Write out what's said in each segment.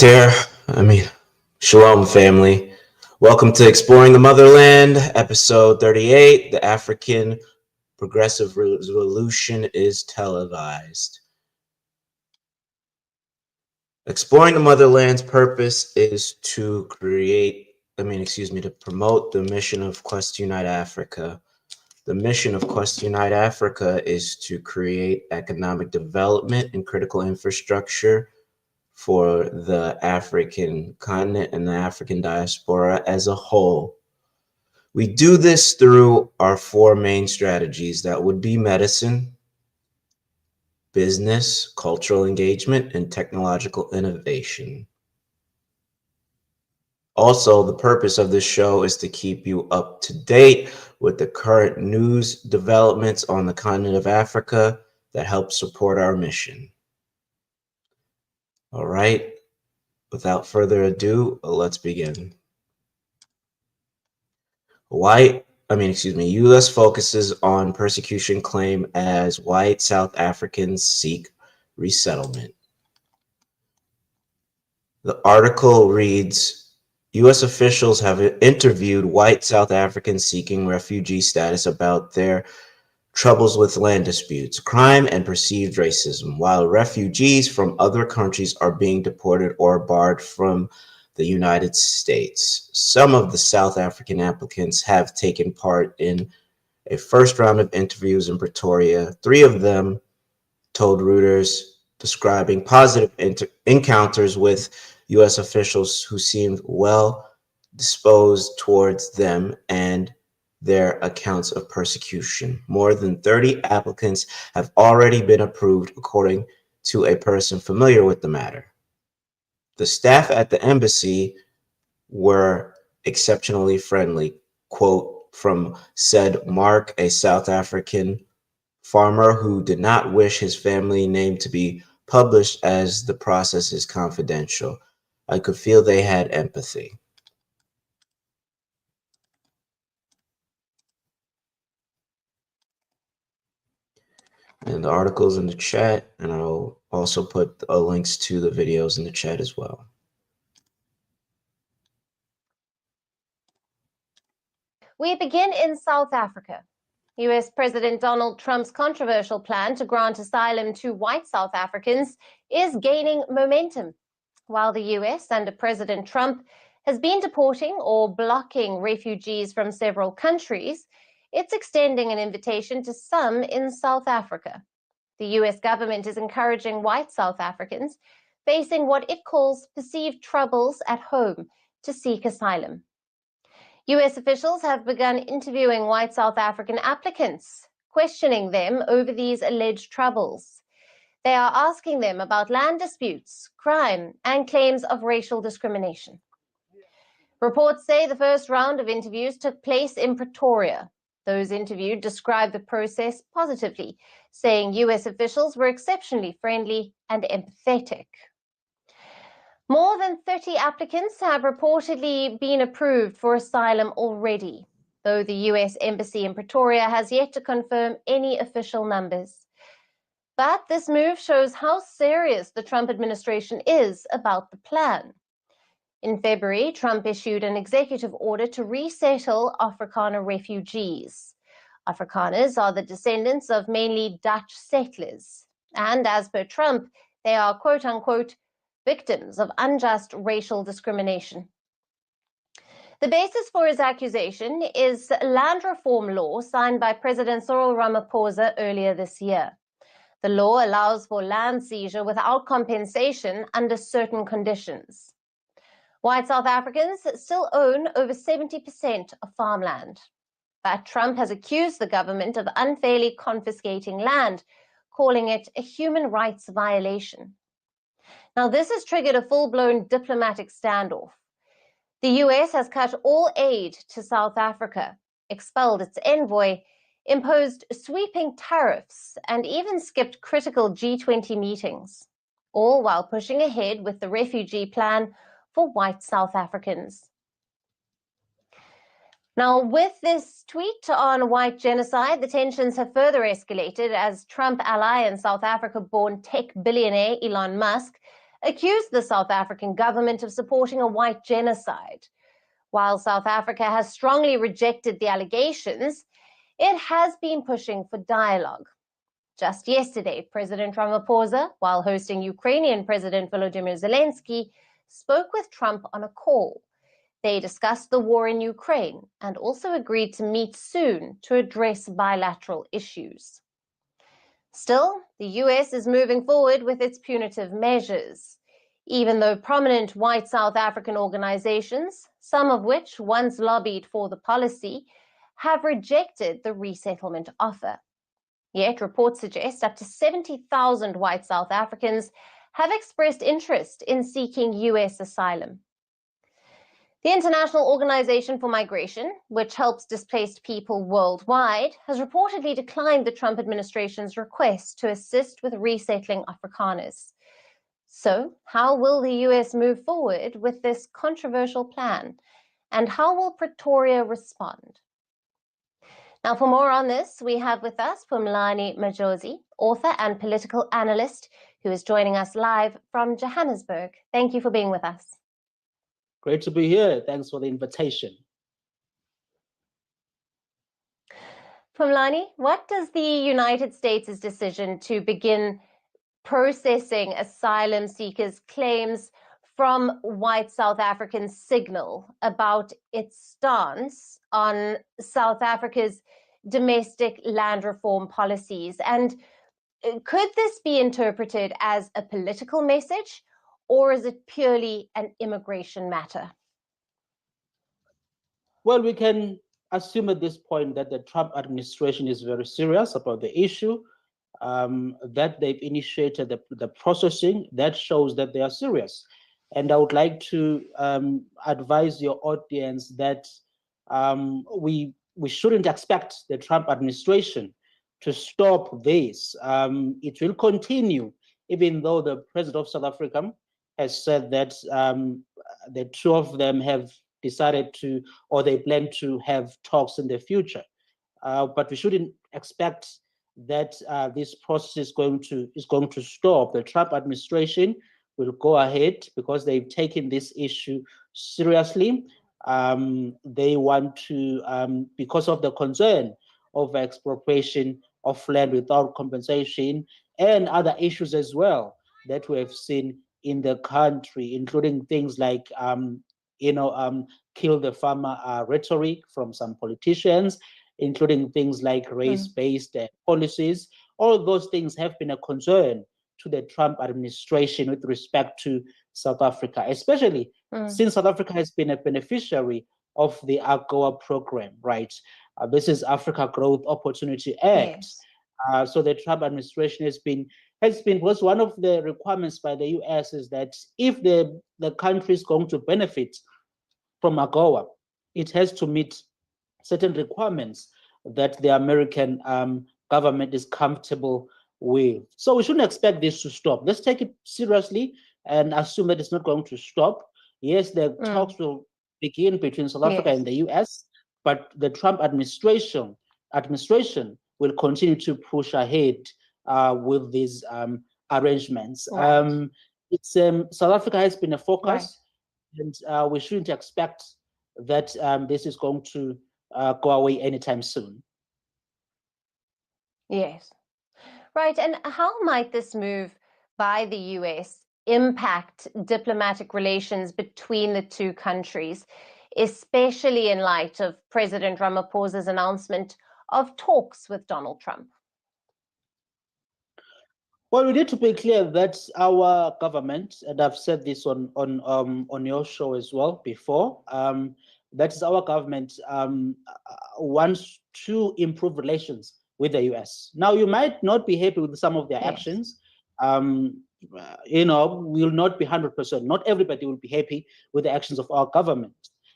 there. Shalom, family. Welcome to Exploring the Motherland, episode 38. The African Progressive Revolution is televised. Exploring the Motherland's purpose is to promote the mission of Quest Unite Africa. The mission of Quest Unite Africa is to create economic development and critical infrastructure for the African continent and the African diaspora as a whole. We do this through our four main strategies that would be medicine, business, cultural engagement, and technological innovation. Also, the purpose of this show is to keep you up to date with the current news developments on the continent of Africa that help support our mission. All right, without further ado, let's begin. U.S. focuses on persecution claim as white South Africans seek resettlement. The article reads, U.S. officials have interviewed white South Africans seeking refugee status about their troubles with land disputes, crime, and perceived racism, while refugees from other countries are being deported or barred from the United States. Some of the South African applicants have taken part in a first round of interviews in Pretoria. Three of them told Reuters, describing positive encounters with U.S. officials who seemed well disposed towards them and their accounts of persecution. More than 30 applicants have already been approved, according to a person familiar with the matter. The staff at the embassy were exceptionally friendly, quote from said Mark, a South African farmer who did not wish his family name to be published as the process is confidential. I could feel they had empathy. And the article's in the chat, and I'll also put links to the videos in the chat as well. We begin in South Africa. US President Donald Trump's controversial plan to grant asylum to white South Africans is gaining momentum. While the US, under President Trump, has been deporting or blocking refugees from several countries, it's extending an invitation to some in South Africa. The US government is encouraging white South Africans facing what it calls perceived troubles at home to seek asylum. US officials have begun interviewing white South African applicants, questioning them over these alleged troubles. They are asking them about land disputes, crime, and claims of racial discrimination. Reports say the first round of interviews took place in Pretoria. Those interviewed described the process positively, saying US officials were exceptionally friendly and empathetic. More than 30 applicants have reportedly been approved for asylum already, though the US Embassy in Pretoria has yet to confirm any official numbers. But this move shows how serious the Trump administration is about the plan. In February, Trump issued an executive order to resettle Afrikaner refugees. Afrikaners are the descendants of mainly Dutch settlers, and as per Trump, they are quote-unquote victims of unjust racial discrimination. The basis for his accusation is land reform law signed by President Cyril Ramaphosa earlier this year. The law allows for land seizure without compensation under certain conditions. White South Africans still own over 70% of farmland. But Trump has accused the government of unfairly confiscating land, calling it a human rights violation. Now, this has triggered a full-blown diplomatic standoff. The US has cut all aid to South Africa, expelled its envoy, imposed sweeping tariffs, and even skipped critical G20 meetings, all while pushing ahead with the refugee plan for white South Africans. Now, with this tweet on white genocide, the tensions have further escalated as Trump ally and South Africa-born tech billionaire Elon Musk accused the South African government of supporting a white genocide. While South Africa has strongly rejected the allegations, it has been pushing for dialogue. Just yesterday, President Ramaphosa, while hosting Ukrainian President Volodymyr Zelensky, spoke with Trump on a call. They discussed the war in Ukraine and also agreed to meet soon to address bilateral issues. Still, the US is moving forward with its punitive measures, even though prominent white South African organizations, some of which once lobbied for the policy, have rejected the resettlement offer. Yet, reports suggest up to 70,000 white South Africans have expressed interest in seeking US asylum. The International Organization for Migration, which helps displaced people worldwide, has reportedly declined the Trump administration's request to assist with resettling Afrikaners. So, how will the US move forward with this controversial plan? And how will Pretoria respond? Now, for more on this, we have with us Phumlani Majozi, author and political analyst, who is joining us live from Johannesburg. Thank you for being with us. Great to be here. Thanks for the invitation. Phumlani, what does the United States' decision to begin processing asylum seekers' claims from white South Africans signal about its stance on South Africa's domestic land reform policies? And could this be interpreted as a political message, or is it purely an immigration matter? Well, we can assume at this point that the Trump administration is very serious about the issue, that they've initiated the processing. That shows that they are serious. And I would like to advise your audience that we shouldn't expect the Trump administration to stop this. It will continue, even though the president of South Africa has said that the two of them have decided to, or they plan to have talks in the future. But we shouldn't expect that this process is going to stop. The Trump administration will go ahead because they've taken this issue seriously. They want to, because of the concern of expropriation of land without compensation and other issues as well that we have seen in the country, including things like kill the farmer rhetoric from some politicians, including things like race-based policies. All those things have been a concern to the Trump administration with respect to South Africa, especially since South Africa has been a beneficiary of the AGOA program, right? This is Africa Growth Opportunity Act. Yes. So the Trump administration was one of the requirements by the US is that if the country is going to benefit from AGOA, it has to meet certain requirements that the American government is comfortable with. So we shouldn't expect this to stop. Let's take it seriously and assume that it's not going to stop. Yes, the talks will begin between South Africa and the US, but the Trump administration will continue to push ahead with these arrangements. Right. South Africa has been a focus, and we shouldn't expect that this is going to go away anytime soon. Yes. Right. And how might this move by the US impact diplomatic relations between the two countries, especially in light of President Ramaphosa's announcement of talks with Donald Trump? Well, we need to be clear that our government, and I've said this on your show as well before, that is our government wants to improve relations with the US. Now, you might not be happy with some of their actions. Will not be 100%. Not everybody will be happy with the actions of our government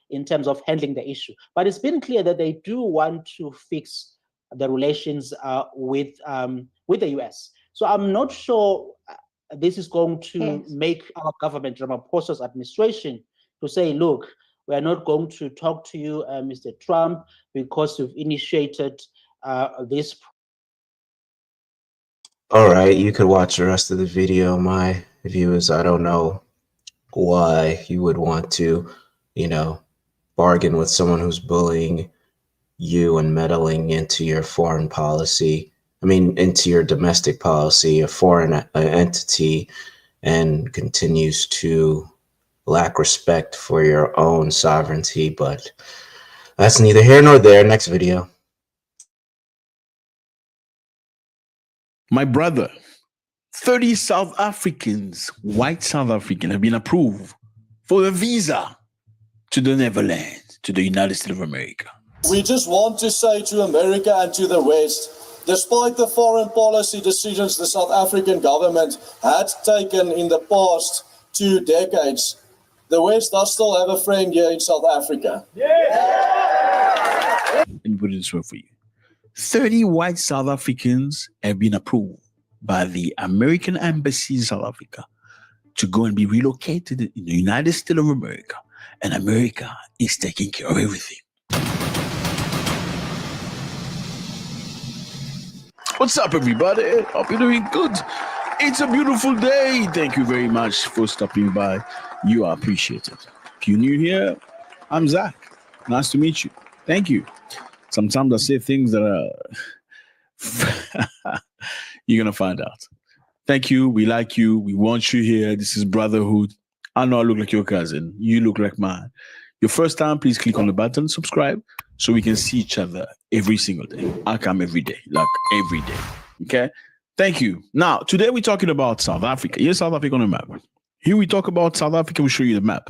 in terms of handling the issue. But it's been clear that they do want to fix the relations with the US. So I'm not sure this is going to make our government, Ramaphosa's administration, to say, look, we are not going to talk to you, Mr. Trump, because you've initiated this. All right, you could watch the rest of the video. My views. I don't know why you would want to, bargain with someone who's bullying you and meddling into your foreign policy. I mean, into your domestic policy, a foreign entity, and continues to lack respect for your own sovereignty. But that's neither here nor there. Next video. My brother, 30 South Africans, white South African, have been approved for a visa to the Neverland, to the United States of America. We just want to say to America and to the West, despite the foreign policy decisions the South African government had taken in the past 2 decades, the West does still have a friend here in South Africa. Let me put it this way for you. 30 white South Africans have been approved by the American Embassy in South Africa to go and be relocated in the United States of America. And America is taking care of everything. What's up, everybody? Hope you're doing good. It's a beautiful day. Thank you very much for stopping by. You are appreciated. If you're new here, I'm Zach. Nice to meet you. Thank you. Sometimes I say things that are you're going to find out. Thank you. We like you. We want you here. This is brotherhood. I know I look like your cousin. You look like mine. Your first time, please click on the button, subscribe, so we can see each other every single day. I come every day, like every day. Okay? Thank you. Now, today we're talking about South Africa. Here's South Africa on the map. Here we talk about South Africa. We'll show you the map.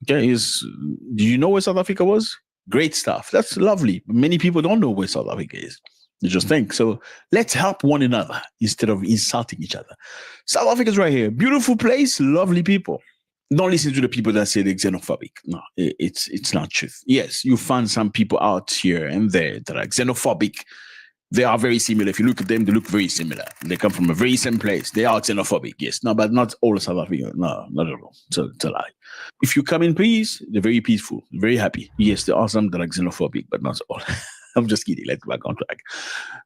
Okay? Do you know where South Africa was? Great stuff. That's lovely. Many people don't know where South Africa is. They just think. So let's help one another instead of insulting each other. South Africa's right here. Beautiful place, lovely people. Don't listen to the people that say they're xenophobic. No, it's not truth. Yes, you find some people out here and there that are xenophobic. They are very similar. If you look at them, they look very similar. They come from a very same place. They are xenophobic, yes. No, but not all of South Africa. No, not at all. It's a lie. If you come in peace, they're very peaceful, very happy. Yes, there are some that are xenophobic, but not all. I'm just kidding. Let's back on track.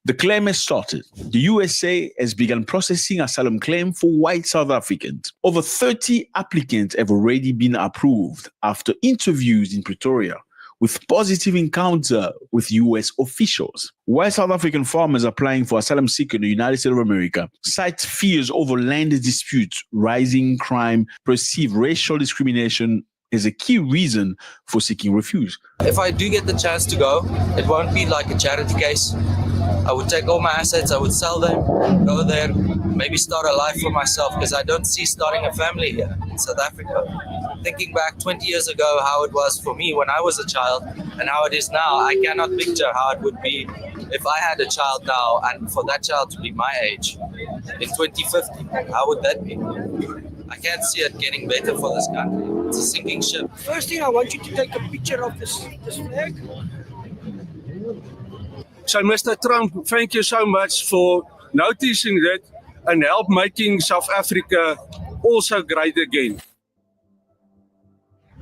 The claim has started. The USA has begun processing asylum claim for white South Africans. Over 30 applicants have already been approved after interviews in Pretoria with positive encounter with US officials. White South African farmers applying for asylum seeker in the United States of America cite fears over land disputes, rising crime, perceived racial discrimination is a key reason for seeking refuge. If I do get the chance to go, it won't be like a charity case. I would take all my assets, I would sell them, go there, maybe start a life for myself, because I don't see starting a family here in South Africa. Thinking back 20 years ago, how it was for me when I was a child and how it is now, I cannot picture how it would be if I had a child now and for that child to be my age in 2050. How would that be? I can't see it getting better for this country. It's a sinking ship. First thing, I want you to take a picture of this flag. So, Mr. Trump, thank you so much for noticing that and help making South Africa also great again.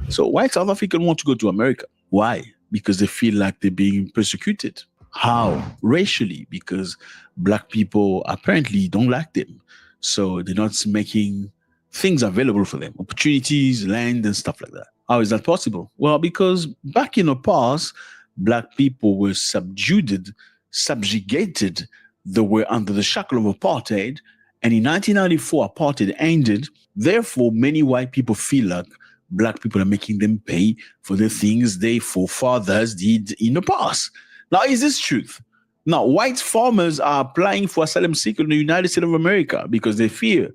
So white South Africans want to go to America. Why? Because they feel like they're being persecuted. How? Racially, because black people apparently don't like them. So they're not making things available for them, opportunities, land, and stuff like that. How is that possible? Well, because back in the past, black people were subjugated, they were under the shackle of apartheid. And in 1994, apartheid ended. Therefore, many white people feel like black people are making them pay for the things their forefathers did in the past. Now, is this truth? Now, white farmers are applying for asylum seeker in the United States of America because they fear.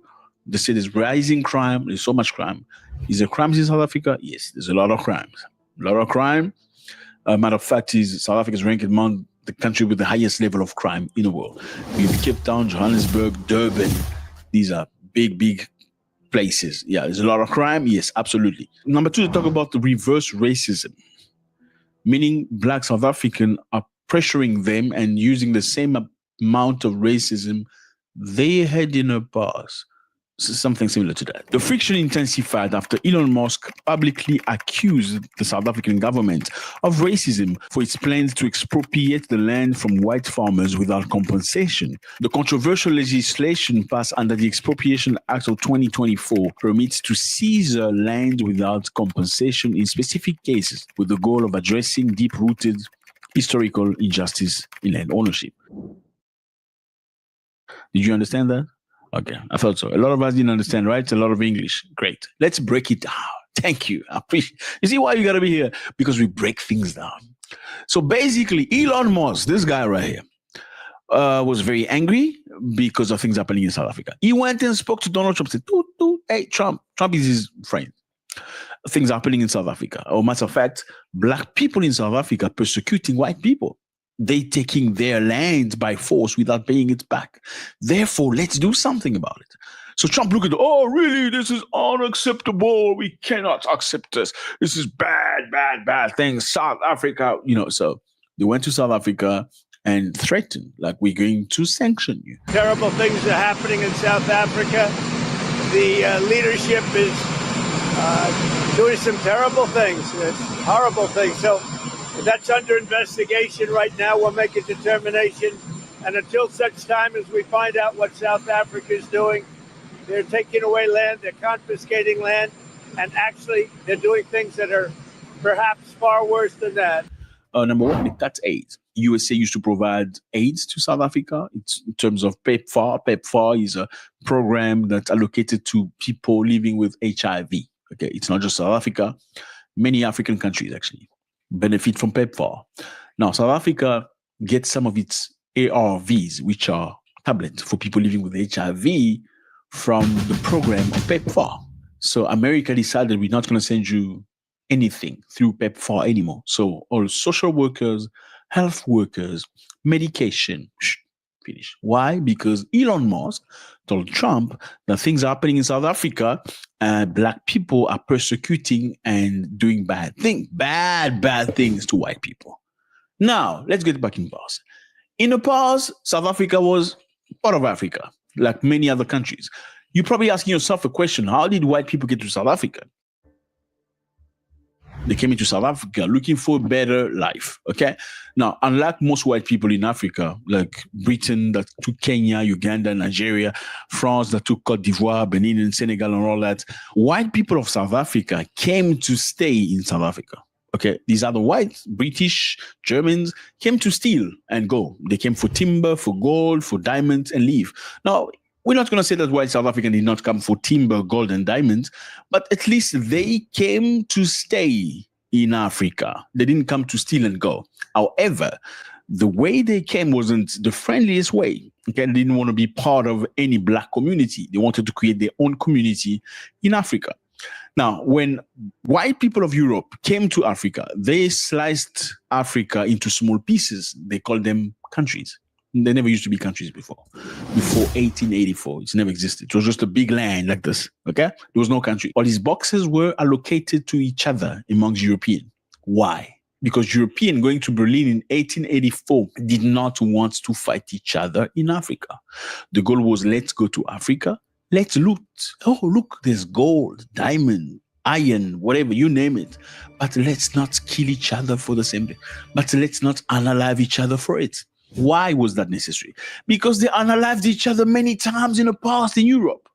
They say there's rising crime. There's so much crime. Is there crimes in South Africa? Yes, there's a lot of crimes. A lot of crime. Matter of fact, South Africa is ranked among the country with the highest level of crime in the world. You have Cape Town, Johannesburg, Durban. These are big places. Yeah, there's a lot of crime. Yes, absolutely. Number two, to talk about the reverse racism, meaning black South Africans are pressuring them and using the same amount of racism they had in the past something similar to that. The friction intensified after Elon Musk publicly accused the South African government of racism for its plans to expropriate the land from white farmers without compensation. The controversial legislation passed under the Expropriation Act of 2024 permits to seize land without compensation in specific cases, with the goal of addressing deep-rooted historical injustice in land ownership. Did you understand that? Okay, I thought so. A lot of us didn't understand, right? It's a lot of English. Great. Let's break it down. Thank you. I appreciate. You see why you gotta be here? Because we break things down. So basically, Elon Musk, this guy right here, was very angry because of things happening in South Africa. He went and spoke to Donald Trump, said, hey, Trump is his friend. Things happening in South Africa. Or matter of fact, black people in South Africa persecuting white people. They taking their land by force without paying it back. Therefore, let's do something about it. So Trump looked at, oh, really? This is unacceptable. We cannot accept this. This is bad things. South Africa, so they went to South Africa and threatened, like, we're going to sanction you. Terrible things are happening in South Africa. The leadership is doing some terrible things, horrible things. So that's under investigation right now. We'll make a determination. And until such time as we find out what South Africa is doing, they're taking away land, they're confiscating land, and actually they're doing things that are perhaps far worse than that. Number one, they cut aid. USA used to provide aid to South Africa. It's in terms of PEPFAR. PEPFAR is a program that's allocated to people living with HIV. Okay, it's not just South Africa. Many African countries actually benefit from PEPFAR. Now, South Africa gets some of its ARVs, which are tablets for people living with HIV, from the program of PEPFAR. So America decided we're not going to send you anything through PEPFAR anymore. So all social workers, health workers, medication, finish. Why? Because Elon Musk told Trump that things are happening in South Africa and black people are persecuting and doing bad things to white people. Now, let's get back in the past. In the past, South Africa was part of Africa, like many other countries. You're probably asking yourself a question, how did white people get to South Africa? They came into South Africa looking for a better life, okay? Now, unlike most white people in Africa, like Britain that took Kenya, Uganda, Nigeria, France that took Cote d'Ivoire, Benin and Senegal and all that, white people of South Africa came to stay in South Africa. Okay, these other whites, British, Germans, came to steal and go. They came for timber, for gold, for diamonds, and leave. Now, we're not going to say that white South African did not come for timber, gold, and diamonds, but at least they came to stay in Africa. They didn't come to steal and go. However, the way they came wasn't the friendliest way. Okay, they didn't want to be part of any black community. They wanted to create their own community in Africa. Now, when white people of Europe came to Africa, they sliced Africa into small pieces. They called them countries. They never used to be countries before 1884. It's never existed. It was just a big land like this, okay? There was no country. All these boxes were allocated to each other amongst Europeans. Why? Because Europeans going to Berlin in 1884 did not want to fight each other in Africa. The goal was, let's go to Africa. Let's loot. Oh, look, there's gold, diamond, iron, whatever, you name it. But let's not kill each other for the same thing. But let's not unalive each other for it. Why was that necessary? Because they unalived each other many times in the past in Europe.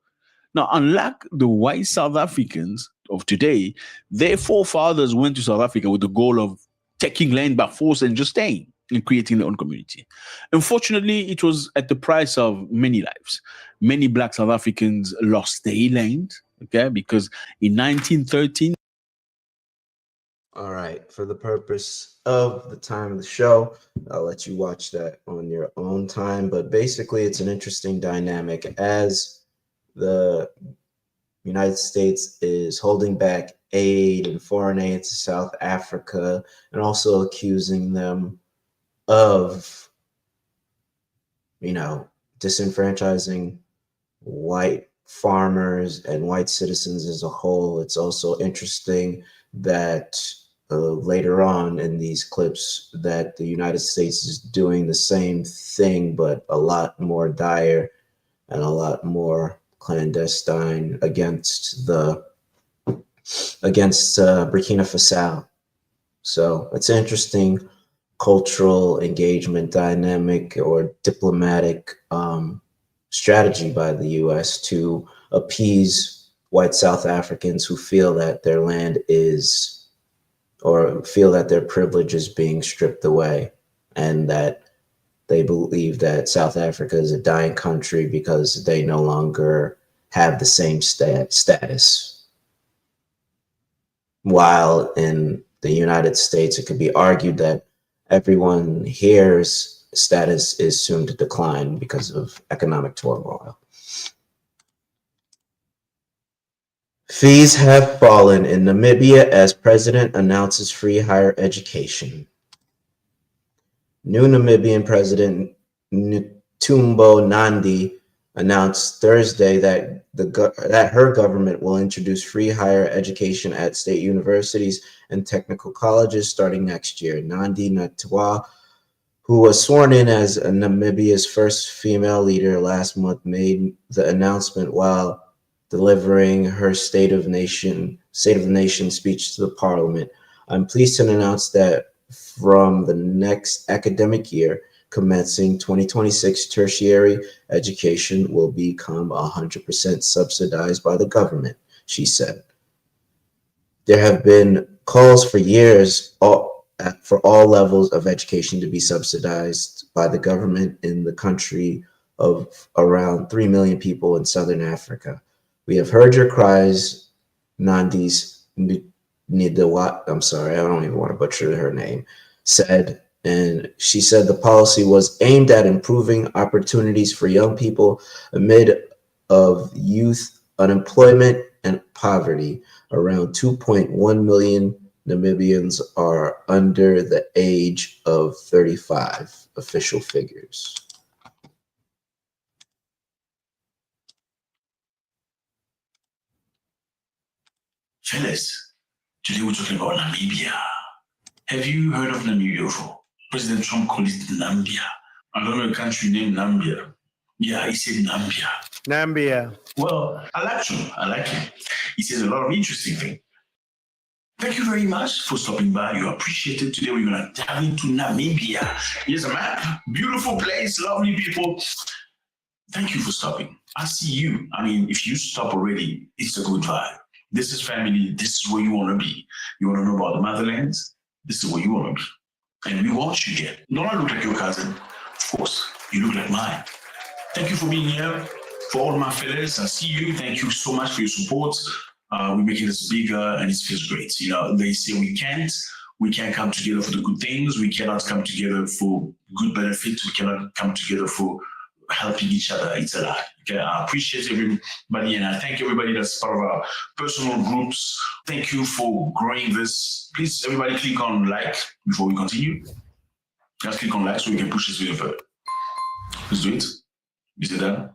Now, unlike the white South Africans of today, their forefathers went to South Africa with the goal of taking land by force and just staying and creating their own community. Unfortunately, it was at the price of many lives. Many black South Africans lost their land, okay, because in 1913, all right, for the purpose of the time of the show, I'll let you watch that on your own time. But basically, it's an interesting dynamic as the United States is holding back aid and foreign aid to South Africa and also accusing them of, disenfranchising white farmers and white citizens as a whole. It's also interesting that later on in these clips that the United States is doing the same thing, but a lot more dire and a lot more clandestine against Burkina Faso. So it's an interesting cultural engagement dynamic or diplomatic strategy by the U.S. to appease white South Africans who feel that their land is, or feel that their privilege is being stripped away, and that they believe that South Africa is a dying country because they no longer have the same status. While in the United States, it could be argued that everyone here's status is soon to decline because of economic turmoil. Fees have fallen in Namibia as president announces free higher education. New Namibian President Netumbo Nandi announced Thursday that her government will introduce free higher education at state universities and technical colleges starting next year. Nandi Ndaitwah, who was sworn in as Namibia's first female leader last month, made the announcement while delivering her State of the Nation speech to the parliament. I'm pleased to announce that from the next academic year, commencing 2026, tertiary education will become 100% subsidized by the government, she said. There have been calls for years for all levels of education to be subsidized by the government in the country of around 3 million people in Southern Africa. We have heard your cries, Nandi's Nidawa, I'm sorry, I don't even want to butcher her name, said, and she said the policy was aimed at improving opportunities for young people amid of youth unemployment and poverty. Around 2.1 million Namibians are under the age of 35, official figures. Fellas, today we're talking about Namibia. Have you heard of Namibia before? President Trump called it Nambia. I don't know a country named Nambia. Yeah, he said Nambia. Nambia. Well, I like him. He says a lot of interesting things. Thank you very much for stopping by. You appreciate it. Today we're going to dive into Namibia. Here's a map. Beautiful place, lovely people. Thank you for stopping. I see you. I mean, if you stop already, it's a good vibe. This is family. This is where you want to be. You want to know about the Motherland? This is where you want to be. And we want you here. Don't I look like your cousin? Of course, you look like mine. Thank you for being here. For all my fellas, I see you. Thank you so much for your support. We're making this bigger and it feels great. You know, they say we can't come together for the good things. We cannot come together for good benefits. We cannot come together for helping each other. It's a lie. Okay, I appreciate everybody and I thank everybody that's part of our personal groups. Thank you for growing this. Please, everybody click on like before we continue. Just click on like so we can push this video further. Please do it. Is it done?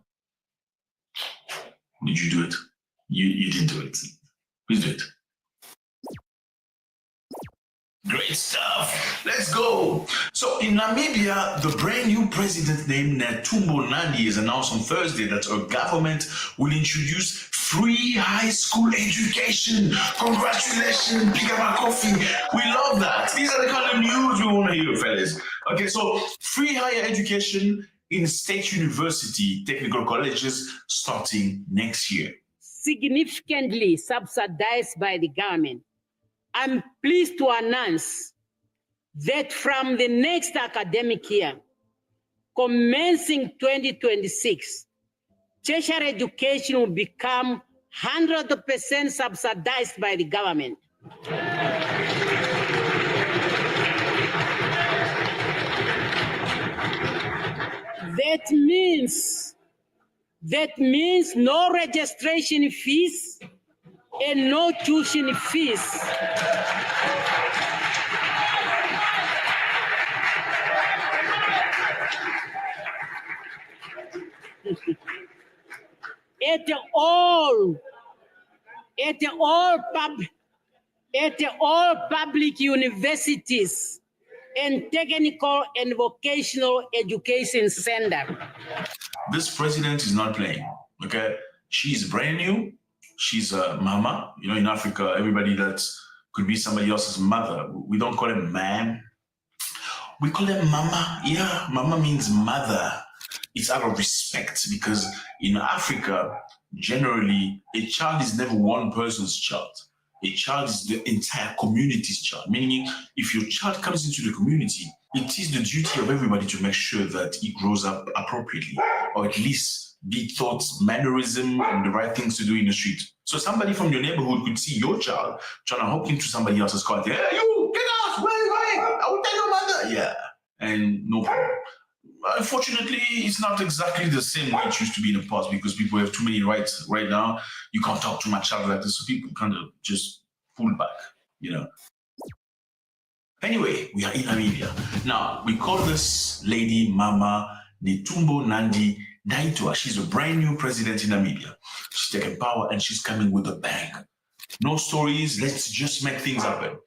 Did you do it? You didn't do it. Please do it. Great stuff. Let's go. So in Namibia, the brand new president named Netumbo Nandi has announced on Thursday that her government will introduce free high school education. Congratulations, pick up our coffee. We love that. These are the kind of news we want to hear, fellas. Okay, so free higher education in state university, technical colleges starting next year. Significantly subsidized by the government. I'm pleased to announce that from the next academic year, commencing 2026, tertiary education will become 100% subsidized by the government. That means no registration fees and no tuition fees. At all public universities and technical and vocational education centers. This president is not playing, okay? She's brand new. She's a mama. You know, in Africa, everybody that could be somebody else's mother, we don't call them man. We call them mama. Yeah, mama means mother. It's out of respect because in Africa, generally, a child is never one person's child. A child is the entire community's child, meaning if your child comes into the community, it is the duty of everybody to make sure that he grows up appropriately, or at least be taught mannerism and the right things to do in the street. So somebody from your neighborhood could see your child trying to hook into somebody else's car. Hey, you, get out, where are you going? I will tell your mother. Yeah, and no problem. Unfortunately, it's not exactly the same way it used to be in the past because people have too many rights right now. You can't talk to my child like this, so people kind of just pull back, you know. Anyway, we are in Namibia. Now, we call this lady Mama Netumbo Nandi Ndaitwah. She's a brand new president in Namibia. She's taking power and she's coming with a bang. No stories, let's just make things happen.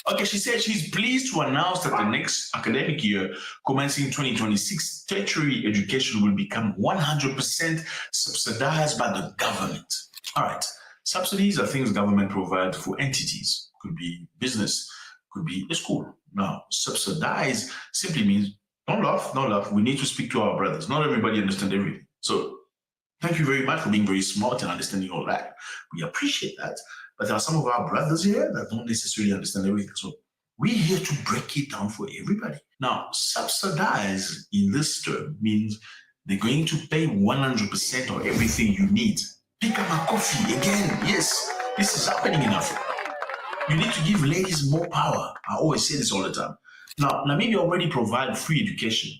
Okay, she said she's pleased to announce that the next academic year, commencing 2026, tertiary education will become 100% subsidized by the government. All right, subsidies are things government provide for entities. Could be business, could be a school. Now, subsidize simply means, don't laugh. We need to speak to our brothers. Not everybody understands everything. So thank you very much for being very smart and understanding all that. We appreciate that. But there are some of our brothers here that don't necessarily understand everything. So we're here to break it down for everybody. Now, subsidize in this term means they're going to pay 100% of everything you need. Pick up a coffee again. Yes, this is happening in Africa. You need to give ladies more power. I always say this all the time. Now, Namibia already provides free education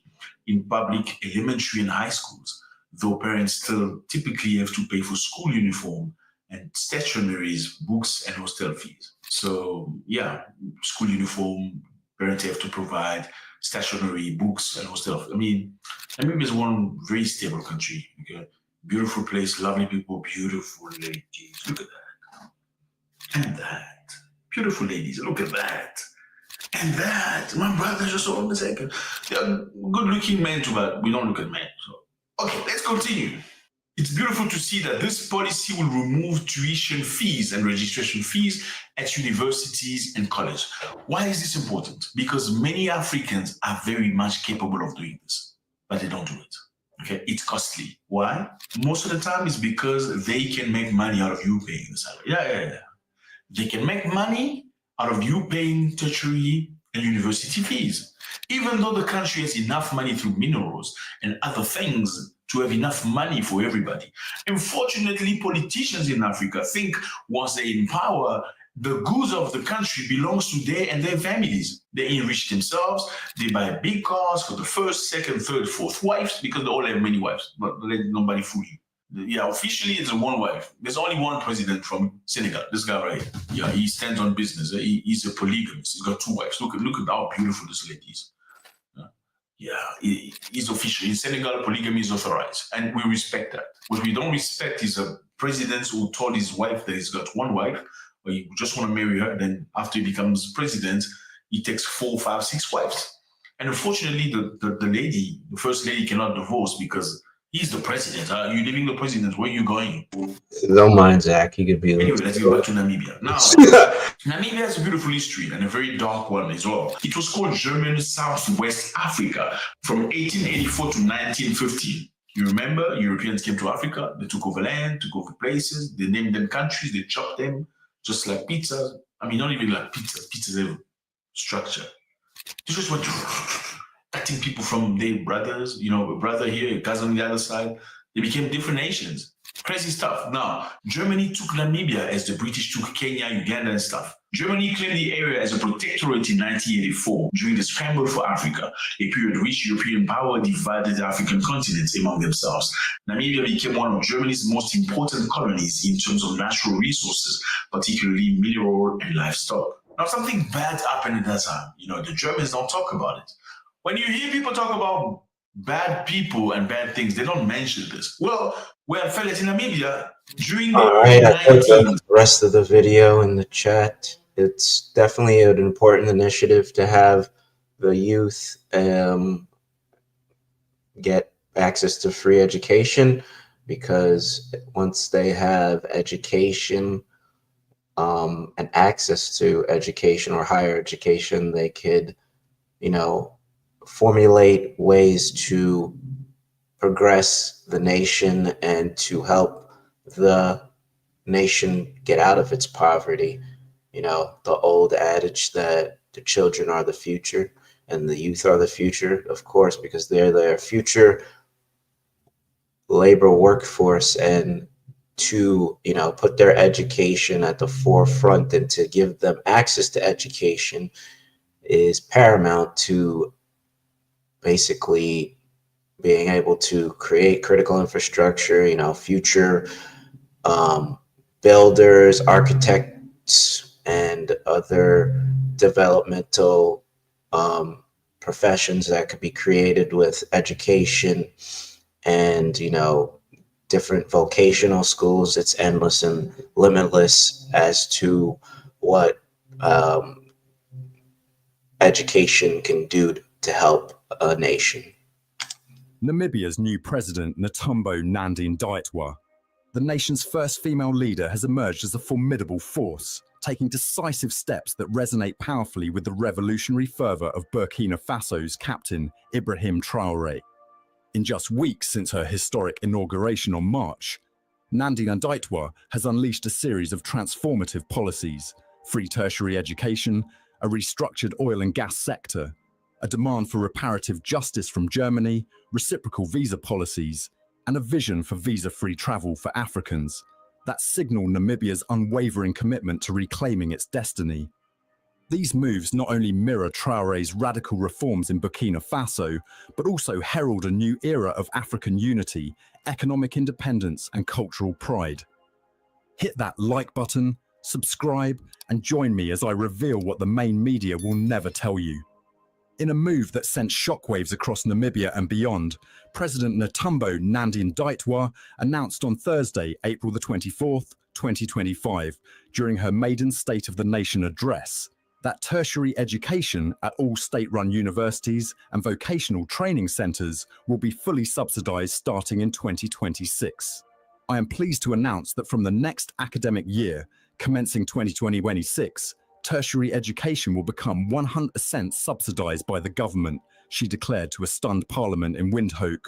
in public elementary and high schools, though parents still typically have to pay for school uniform and stationaries, books, and hostel fees. So, yeah, school uniform, parents have to provide stationery, books, and hostel. I mean, Namibia is one very stable country. Okay? Beautiful place, lovely people, beautiful ladies. Look at that. And that. Beautiful ladies, look at that. And that. My brother just hold on a second. They are good-looking men too, but we don't look at men. So, okay, let's continue. It's beautiful to see that this policy will remove tuition fees and registration fees at universities and colleges. Why is this important? Because many Africans are very much capable of doing this, but they don't do it. Okay, it's costly. Why? Most of the time it's because they can make money out of you paying the salary. Yeah. They can make money out of you paying tertiary and university fees. Even though the country has enough money through minerals and other things to have enough money for everybody. Unfortunately, politicians in Africa think once they're in power, the goods of the country belongs to they and their families. They enrich themselves, they buy big cars for the first, second, third, fourth wives, because they all have many wives, but let nobody fool you. Yeah, officially it's a one wife. There's only one president from Senegal, this guy right here. Yeah, he stands on business. He's a polygamist. He's got two wives. Look at how beautiful this lady is. Yeah, he's official. In Senegal, polygamy is authorized, and we respect that. What we don't respect is a president who told his wife that he's got one wife, or he just want to marry her, then after he becomes president, he takes 4, 5, 6 wives. And unfortunately, the first lady cannot divorce because he's the president. You're leaving the president. Where are you going? Don't mind, Zach. You could be. Anyway, let's go back to Namibia. Now, Namibia has a beautiful history and a very dark one as well. It was called German Southwest Africa from 1884 to 1915. You remember, Europeans came to Africa. They took over land, took over places. They named them countries. They chopped them just like pizza. I mean, not even like pizza. Pizzas have structure. They just went cutting people from their brothers, a brother here, a cousin on the other side. They became different nations. Crazy stuff. Now, Germany took Namibia as the British took Kenya, Uganda, and stuff. Germany claimed the area as a protectorate in 1984 during the scramble for Africa, a period which European power divided the African continent among themselves. Namibia became one of Germany's most important colonies in terms of natural resources, particularly mineral and livestock. Now, something bad happened at that time. The Germans don't talk about it. When you hear people talk about bad people and bad things, they don't mention this. Well, fellas, in Namibia, during the Alright, I put the rest of the video in the chat. It's definitely an important initiative to have the youth get access to free education. because once they have education and access to education or higher education, they could, formulate ways to progress the nation and to help the nation get out of its poverty. The old adage that the children are the future and the youth are the future, of course, because they're their future labor workforce, and to put their education at the forefront and to give them access to education is paramount to basically being able to create critical infrastructure, future builders, architects, and other developmental professions that could be created with education, and different vocational schools. It's endless and limitless as to what education can do to help a nation. Namibia's new president, Netumbo Nandi-Ndaitwah, the nation's first female leader, has emerged as a formidable force, taking decisive steps that resonate powerfully with the revolutionary fervor of Burkina Faso's captain, Ibrahim Traoré. In just weeks since her historic inauguration on March, Nandi-Ndaitwah has unleashed a series of transformative policies: free tertiary education, a restructured oil and gas sector, a demand for reparative justice from Germany, reciprocal visa policies, and a vision for visa-free travel for Africans that signal Namibia's unwavering commitment to reclaiming its destiny. These moves not only mirror Traoré's radical reforms in Burkina Faso, but also herald a new era of African unity, economic independence, and cultural pride. Hit that like button, subscribe, and join me as I reveal what the main media will never tell you. In a move that sent shockwaves across Namibia and beyond, President Netumbo Nandi-Ndaitwah announced on Thursday, April the 24th, 2025, during her maiden State of the Nation address, that tertiary education at all state-run universities and vocational training centres will be fully subsidised starting in 2026. I am pleased to announce that from the next academic year, commencing 2020-26, tertiary education will become 100% subsidised by the government, she declared to a stunned parliament in Windhoek.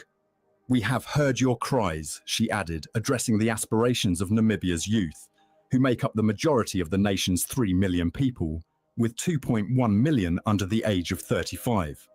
We have heard your cries, she added, addressing the aspirations of Namibia's youth, who make up the majority of the nation's 3 million people, with 2.1 million under the age of 35.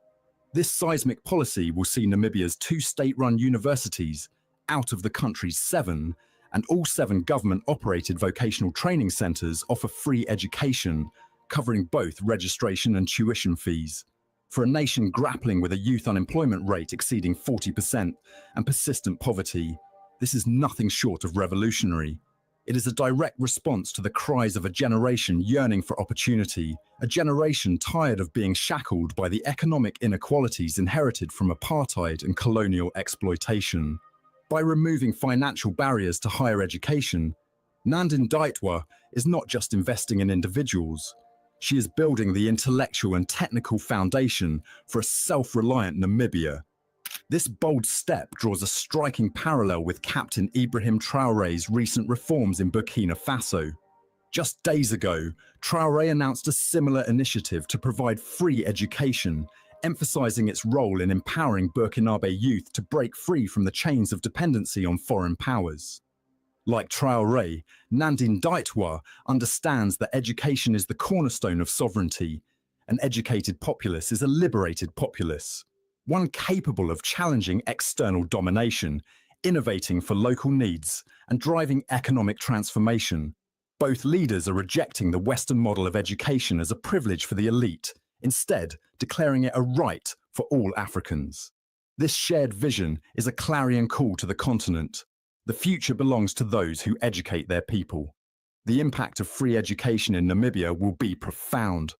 This seismic policy will see Namibia's 2 state-run universities, out of the country's 7, and all 7 government-operated vocational training centres offer free education, covering both registration and tuition fees. For a nation grappling with a youth unemployment rate exceeding 40% and persistent poverty, this is nothing short of revolutionary. It is a direct response to the cries of a generation yearning for opportunity, a generation tired of being shackled by the economic inequalities inherited from apartheid and colonial exploitation. By removing financial barriers to higher education, Nandi-Ndaitwah is not just investing in individuals. She is building the intellectual and technical foundation for a self-reliant Namibia. This bold step draws a striking parallel with Captain Ibrahim Traoré's recent reforms in Burkina Faso. Just days ago, Traoré announced a similar initiative to provide free education, emphasizing its role in empowering Burkinabe youth to break free from the chains of dependency on foreign powers. Like Traoré, Nandi-Ndaitwah understands that education is the cornerstone of sovereignty. An educated populace is a liberated populace, one capable of challenging external domination, innovating for local needs, and driving economic transformation. Both leaders are rejecting the Western model of education as a privilege for the elite, instead declaring it a right for all Africans. This shared vision is a clarion call to the continent. The future belongs to those who educate their people. The impact of free education in Namibia will be profound.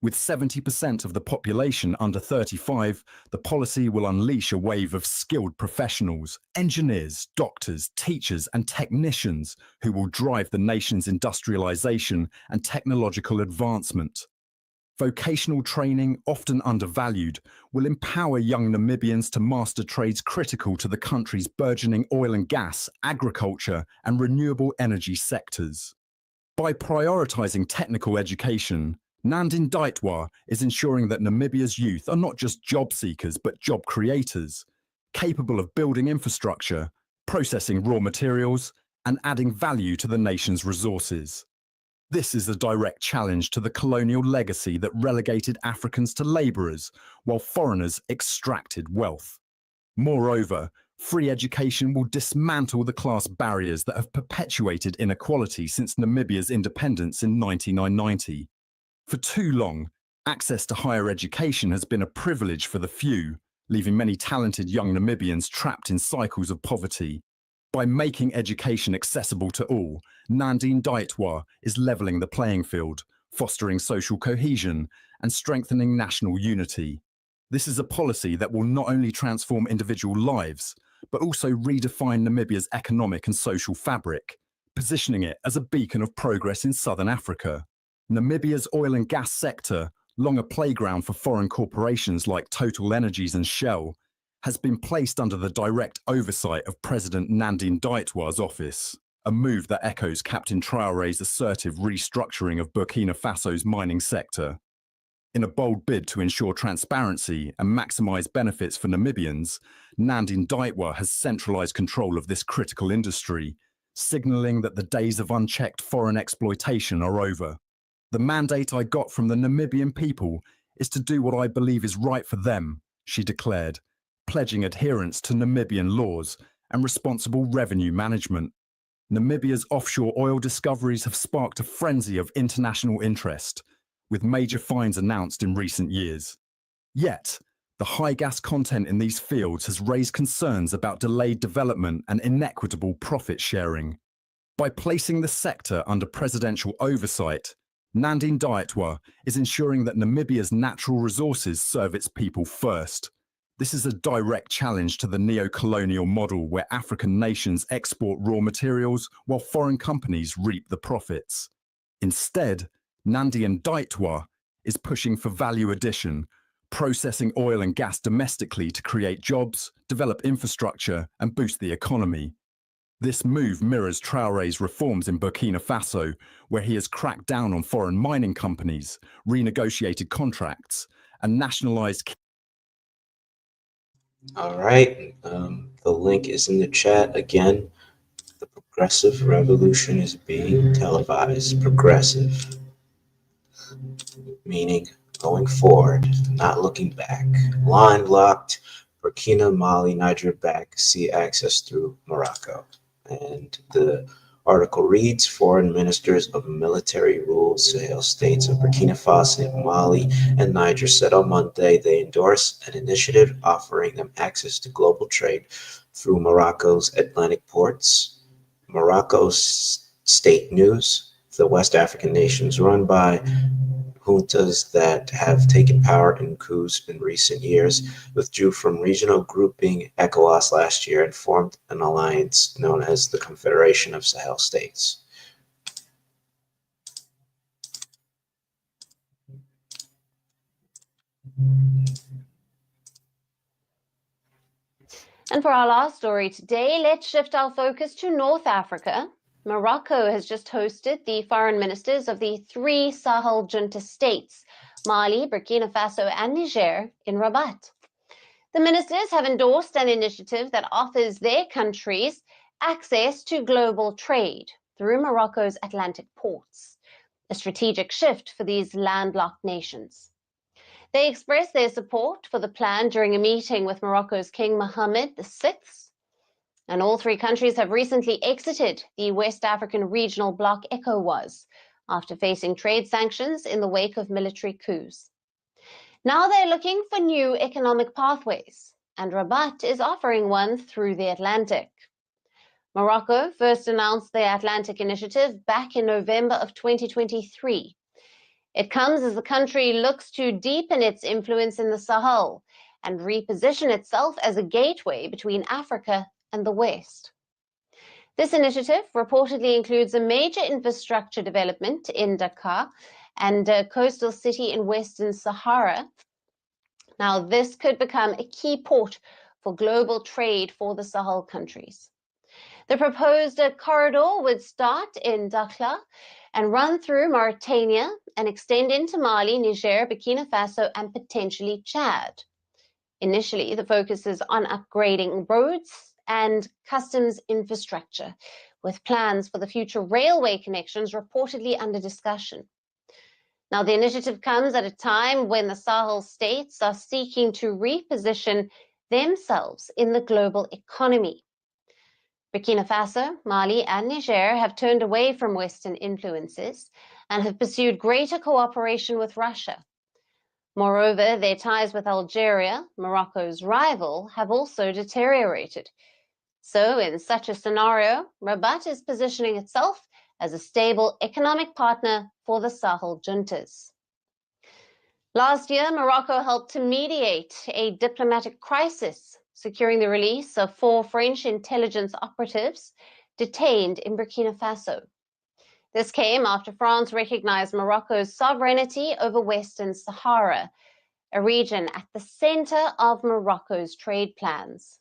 With 70% of the population under 35, the policy will unleash a wave of skilled professionals, engineers, doctors, teachers, and technicians who will drive the nation's industrialization and technological advancement. Vocational training, often undervalued, will empower young Namibians to master trades critical to the country's burgeoning oil and gas, agriculture, and renewable energy sectors. By prioritising technical education, Nandine Ndaitwah is ensuring that Namibia's youth are not just job seekers but job creators, capable of building infrastructure, processing raw materials, and adding value to the nation's resources. This is a direct challenge to the colonial legacy that relegated Africans to labourers while foreigners extracted wealth. Moreover, free education will dismantle the class barriers that have perpetuated inequality since Namibia's independence in 1990. For too long, access to higher education has been a privilege for the few, leaving many talented young Namibians trapped in cycles of poverty. By making education accessible to all, Nandine Ndaitwah is levelling the playing field, fostering social cohesion, and strengthening national unity. This is a policy that will not only transform individual lives, but also redefine Namibia's economic and social fabric, positioning it as a beacon of progress in southern Africa. Namibia's oil and gas sector, long a playground for foreign corporations like Total Energies and Shell, has been placed under the direct oversight of President Nandine Ndaitwah's office, a move that echoes Captain Traoré's assertive restructuring of Burkina Faso's mining sector. In a bold bid to ensure transparency and maximise benefits for Namibians, Nandine Ndaitwah has centralised control of this critical industry, signalling that the days of unchecked foreign exploitation are over. The mandate I got from the Namibian people is to do what I believe is right for them, she declared, pledging adherence to Namibian laws and responsible revenue management. Namibia's offshore oil discoveries have sparked a frenzy of international interest, with major finds announced in recent years. Yet, the high gas content in these fields has raised concerns about delayed development and inequitable profit sharing. By placing the sector under presidential oversight, Nandine Ndaitwah is ensuring that Namibia's natural resources serve its people first. This is a direct challenge to the neo-colonial model where African nations export raw materials while foreign companies reap the profits. Instead, Nandine Ndaitwah is pushing for value addition, processing oil and gas domestically to create jobs, develop infrastructure, and boost the economy. This move mirrors Traoré's reforms in Burkina Faso, where he has cracked down on foreign mining companies, renegotiated contracts, and nationalized. All right. The link is in the chat again. The progressive revolution is being televised. Progressive, meaning going forward, not looking back. Line locked. Burkina, Mali, Niger back. See access through Morocco. And the article reads, foreign ministers of military-ruled Sahel states of Burkina Faso, Mali, and Niger said on Monday they endorsed an initiative offering them access to global trade through Morocco's Atlantic ports. Morocco's state news, the West African nations run by juntas that have taken power in coups in recent years, withdrew from regional grouping ECOWAS last year and formed an alliance known as the Confederation of Sahel States. And for our last story today, let's shift our focus to North Africa. Morocco has just hosted the foreign ministers of the 3 Sahel junta states, Mali, Burkina Faso, and Niger, in Rabat. The ministers have endorsed an initiative that offers their countries access to global trade through Morocco's Atlantic ports, a strategic shift for these landlocked nations. They expressed their support for the plan during a meeting with Morocco's King Mohammed VI, and all 3 countries have recently exited the West African regional bloc ECOWAS after facing trade sanctions in the wake of military coups. Now they're looking for new economic pathways, and Rabat is offering one through the Atlantic. Morocco first announced the Atlantic Initiative back in November of 2023. It comes as the country looks to deepen its influence in the Sahel and reposition itself as a gateway between Africa and the West. This initiative reportedly includes a major infrastructure development in Dakar and a coastal city in Western Sahara. Now, this could become a key port for global trade for the Sahel countries. The proposed corridor would start in Dakhla and run through Mauritania and extend into Mali, Niger, Burkina Faso, and potentially Chad. Initially, the focus is on upgrading roads and customs infrastructure, with plans for the future railway connections reportedly under discussion. Now, the initiative comes at a time when the Sahel states are seeking to reposition themselves in the global economy. Burkina Faso, Mali, and Niger have turned away from Western influences and have pursued greater cooperation with Russia. Moreover, their ties with Algeria, Morocco's rival, have also deteriorated. So, in such a scenario, Rabat is positioning itself as a stable economic partner for the Sahel juntas. Last year, Morocco helped to mediate a diplomatic crisis, securing the release of 4 French intelligence operatives detained in Burkina Faso. This came after France recognized Morocco's sovereignty over Western Sahara, a region at the center of Morocco's trade plans.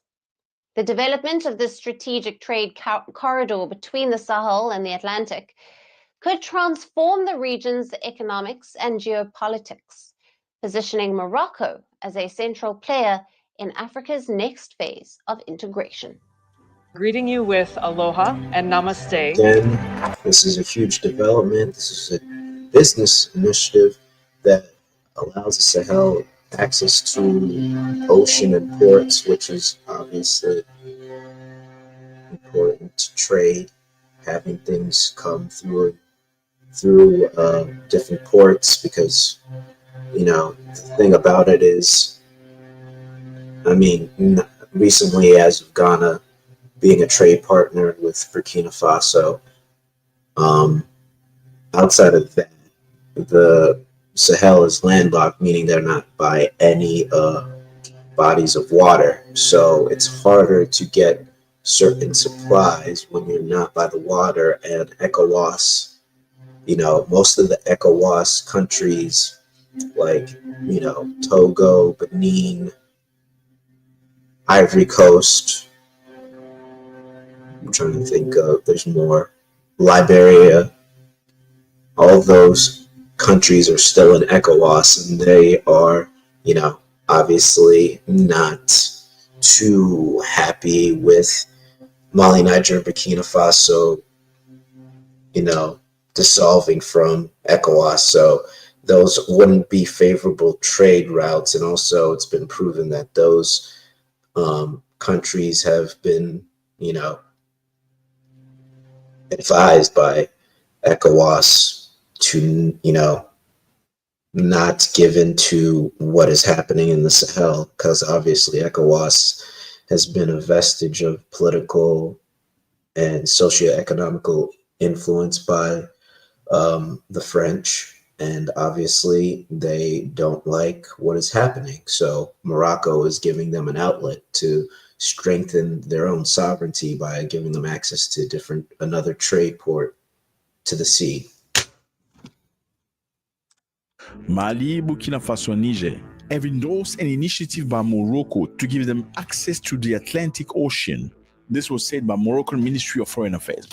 The development of this strategic trade corridor between the Sahel and the Atlantic could transform the region's economics and geopolitics, positioning Morocco as a central player in Africa's next phase of integration. Greeting you with aloha and namaste. Again, this is a huge development. This is a business initiative that allows the Sahel access to ocean and ports, which is obviously important to trade, having things come through different ports, because, you know, the thing about it is, I mean, recently, as of Ghana being a trade partner with Burkina Faso, outside of that, the Sahel is landlocked, meaning they're not by any bodies of water. So it's harder to get certain supplies when you're not by the water. And ECOWAS, you know, most of the ECOWAS countries, like, you know, Togo, Benin, Ivory Coast, I'm trying to think of, there's more, Liberia, all those countries are still in ECOWAS, and they are, you know, obviously not too happy with Mali, Niger, Burkina Faso, you know, dissolving from ECOWAS. So those wouldn't be favorable trade routes. And also it's been proven that those countries have been, you know, advised by ECOWAS to, you know, not give in to what is happening in the Sahel, because obviously ECOWAS has been a vestige of political and socioeconomical influence by the French, and obviously they don't like what is happening. So Morocco is giving them an outlet to strengthen their own sovereignty by giving them access to another trade port to the sea. Mali, Burkina Faso, and Niger have endorsed an initiative by Morocco to give them access to the Atlantic Ocean. This was said by Moroccan Ministry of Foreign Affairs.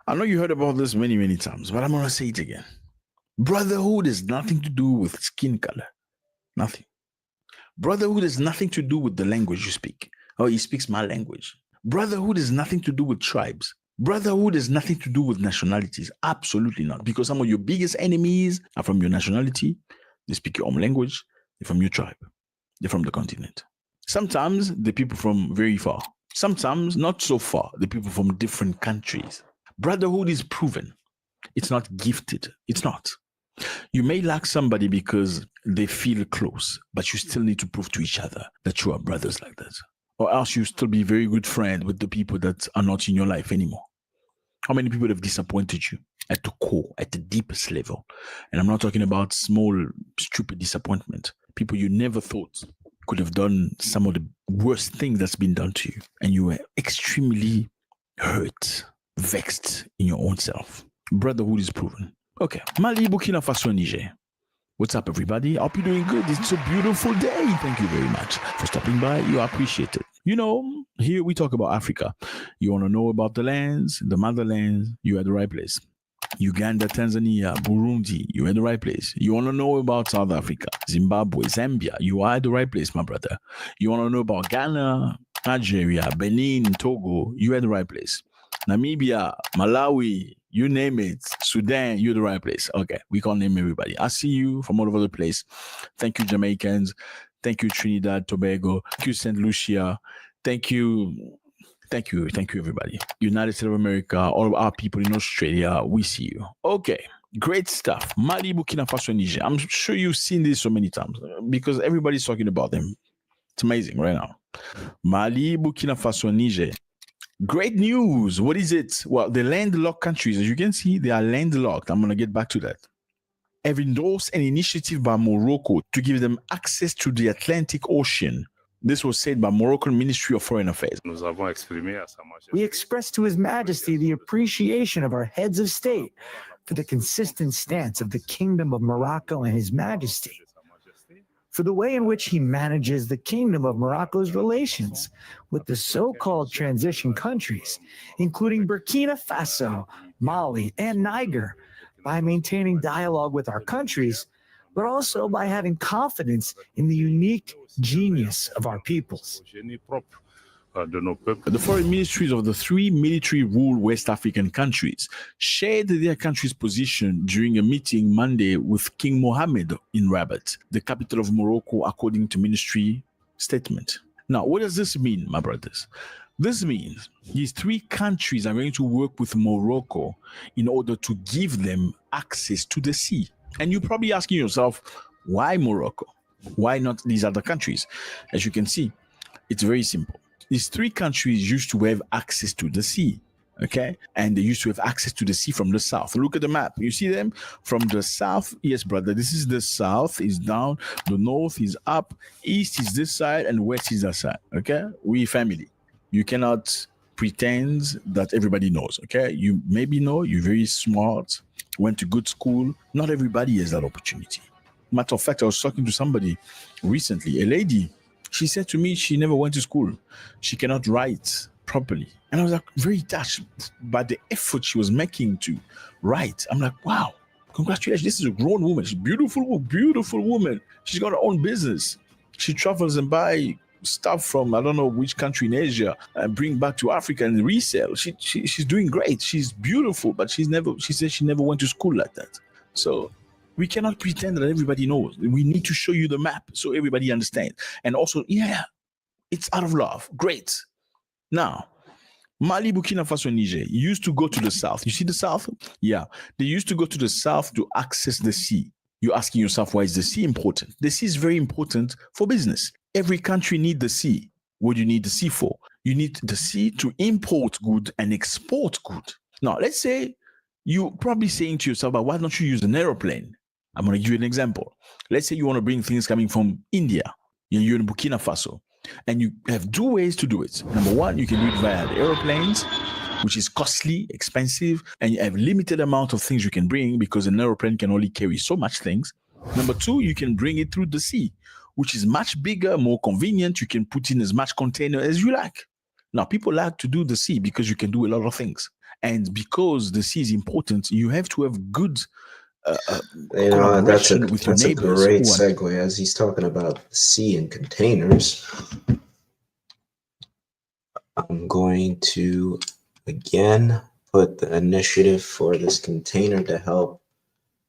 I know you heard about this many, many times, but I'm going to say it again. Brotherhood has nothing to do with skin color. Nothing. Brotherhood has nothing to do with the language you speak. Oh, he speaks my language. Brotherhood has nothing to do with tribes. Brotherhood has nothing to do with nationalities. Absolutely not. Because some of your biggest enemies are from your nationality. They speak your own language. They're from your tribe. They're from the continent. Sometimes the people from very far. Sometimes not so far. The people from different countries. Brotherhood is proven. It's not gifted. It's not. You may like somebody because they feel close, but you still need to prove to each other that you are brothers like that. Or else you still be very good friend with the people that are not in your life anymore. How many people have disappointed you at the core, at the deepest level? And I'm not talking about small, stupid disappointment. People you never thought could have done some of the worst things that's been done to you. And you were extremely hurt, vexed in your own self. Brotherhood is proven. Okay. Mali, Burkina Faso, Niger. What's up, everybody? Hope you're doing good. It's a beautiful day. Thank you very much for stopping by. You are appreciated. You know, here we talk about Africa. You want to know about the lands, the motherland, you're at the right place. Uganda, Tanzania, Burundi, you're at the right place. You want to know about South Africa, Zimbabwe, Zambia, you are at the right place, my brother. You want to know about Ghana, Nigeria, Benin, Togo, you're at the right place. Namibia, Malawi, you name it, Sudan, you're the right place. Okay, we can't name everybody. I see you from all over the place. Thank you, Jamaicans. Thank you, Trinidad, Tobago. Thank you, St. Lucia. Thank you, everybody. United States of America, all of our people in Australia, we see you. Okay, great stuff. Mali, Burkina Faso, Niger. I'm sure you've seen this so many times because everybody's talking about them. It's amazing right now. Mali, Burkina Faso, Niger. Great news. What is it? Well, the landlocked countries, as you can see, they are landlocked. I'm going to get back to that. Have endorsed an initiative by Morocco to give them access to the Atlantic Ocean. This was said by Moroccan Ministry of Foreign Affairs. We express to His Majesty the appreciation of our heads of state for the consistent stance of the Kingdom of Morocco and His Majesty, for the way in which he manages the Kingdom of Morocco's relations with the so-called transition countries, including Burkina Faso, Mali, and Niger, by maintaining dialogue with our countries, but also by having confidence in the unique genius of our peoples. The foreign ministries of the three military-ruled West African countries shared their country's position during a meeting Monday with King Mohammed in Rabat, the capital of Morocco, according to ministry statement. Now, what does this mean, my brothers? This means these three countries are going to work with Morocco in order to give them access to the sea. And you're probably asking yourself, why Morocco? Why not these other countries? As you can see, it's very simple. These three countries used to have access to the sea, okay? And they used to have access to the sea from the south. Look at the map. You see them from the south? Yes, brother. This is the south is down. The north is up. East is this side and west is that side, okay? We family. You cannot pretend that everybody knows, okay? You maybe know, you're very smart, went to good school. Not everybody has that opportunity. Matter of fact, I was talking to somebody recently, a lady. She said to me she never went to school. She cannot write properly. And I was like very touched by the effort she was making to write. I'm like, wow, congratulations. This is a grown woman. She's a beautiful, beautiful woman. She's got her own business. She travels and buy stuff from I don't know which country in Asia and bring back to Africa and resell. She's doing great. She's beautiful, but she said she never went to school like that. So we cannot pretend that everybody knows. We need to show you the map so everybody understands. And also, yeah, it's out of love. Great. Now, Mali, Burkina Faso, Niger used to go to the south. You see the south? Yeah. They used to go to the south to access the sea. You're asking yourself, why is the sea important? The sea is very important for business. Every country needs the sea. What do you need the sea for? You need the sea to import good and export good. Now, let's say you're probably saying to yourself, but why don't you use an aeroplane? I'm going to give you an example. Let's say you want to bring things coming from India. You're in Burkina Faso. And you have two ways to do it. Number one, you can do it via the aeroplanes, which is costly, expensive, and you have limited amount of things you can bring because an aeroplane can only carry so much things. Number two, you can bring it through the sea, which is much bigger, more convenient. You can put in as much container as you like. Now, people like to do the sea because you can do a lot of things. And because the sea is important, you have to have good that's a with great neighbors segue as he's talking about sea and containers. I'm going to again put the initiative for this container to help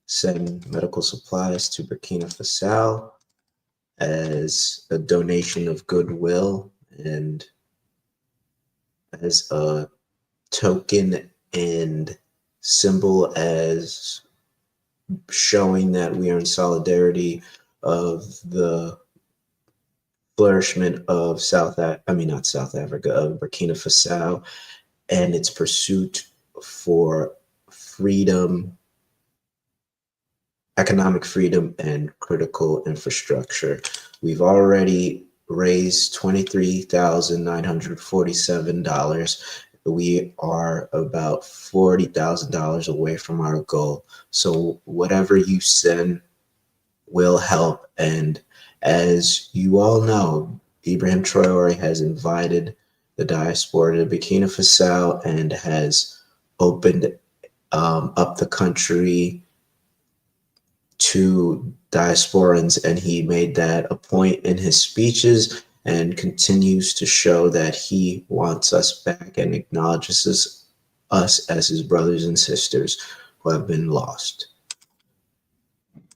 send medical supplies to Burkina Faso as a donation of goodwill and as a token and symbol as showing that we are in solidarity of the flourishment of Burkina Faso and its pursuit for freedom, economic freedom, and critical infrastructure. We've already raised $23,947. we are about $40,000 away from our goal. So whatever you send will help. And as you all know, Ibrahim Traore has invited the diaspora to Burkina Faso and has opened up the country to diasporans, and he made that a point in his speeches and continues to show that he wants us back and acknowledges us as his brothers and sisters who have been lost.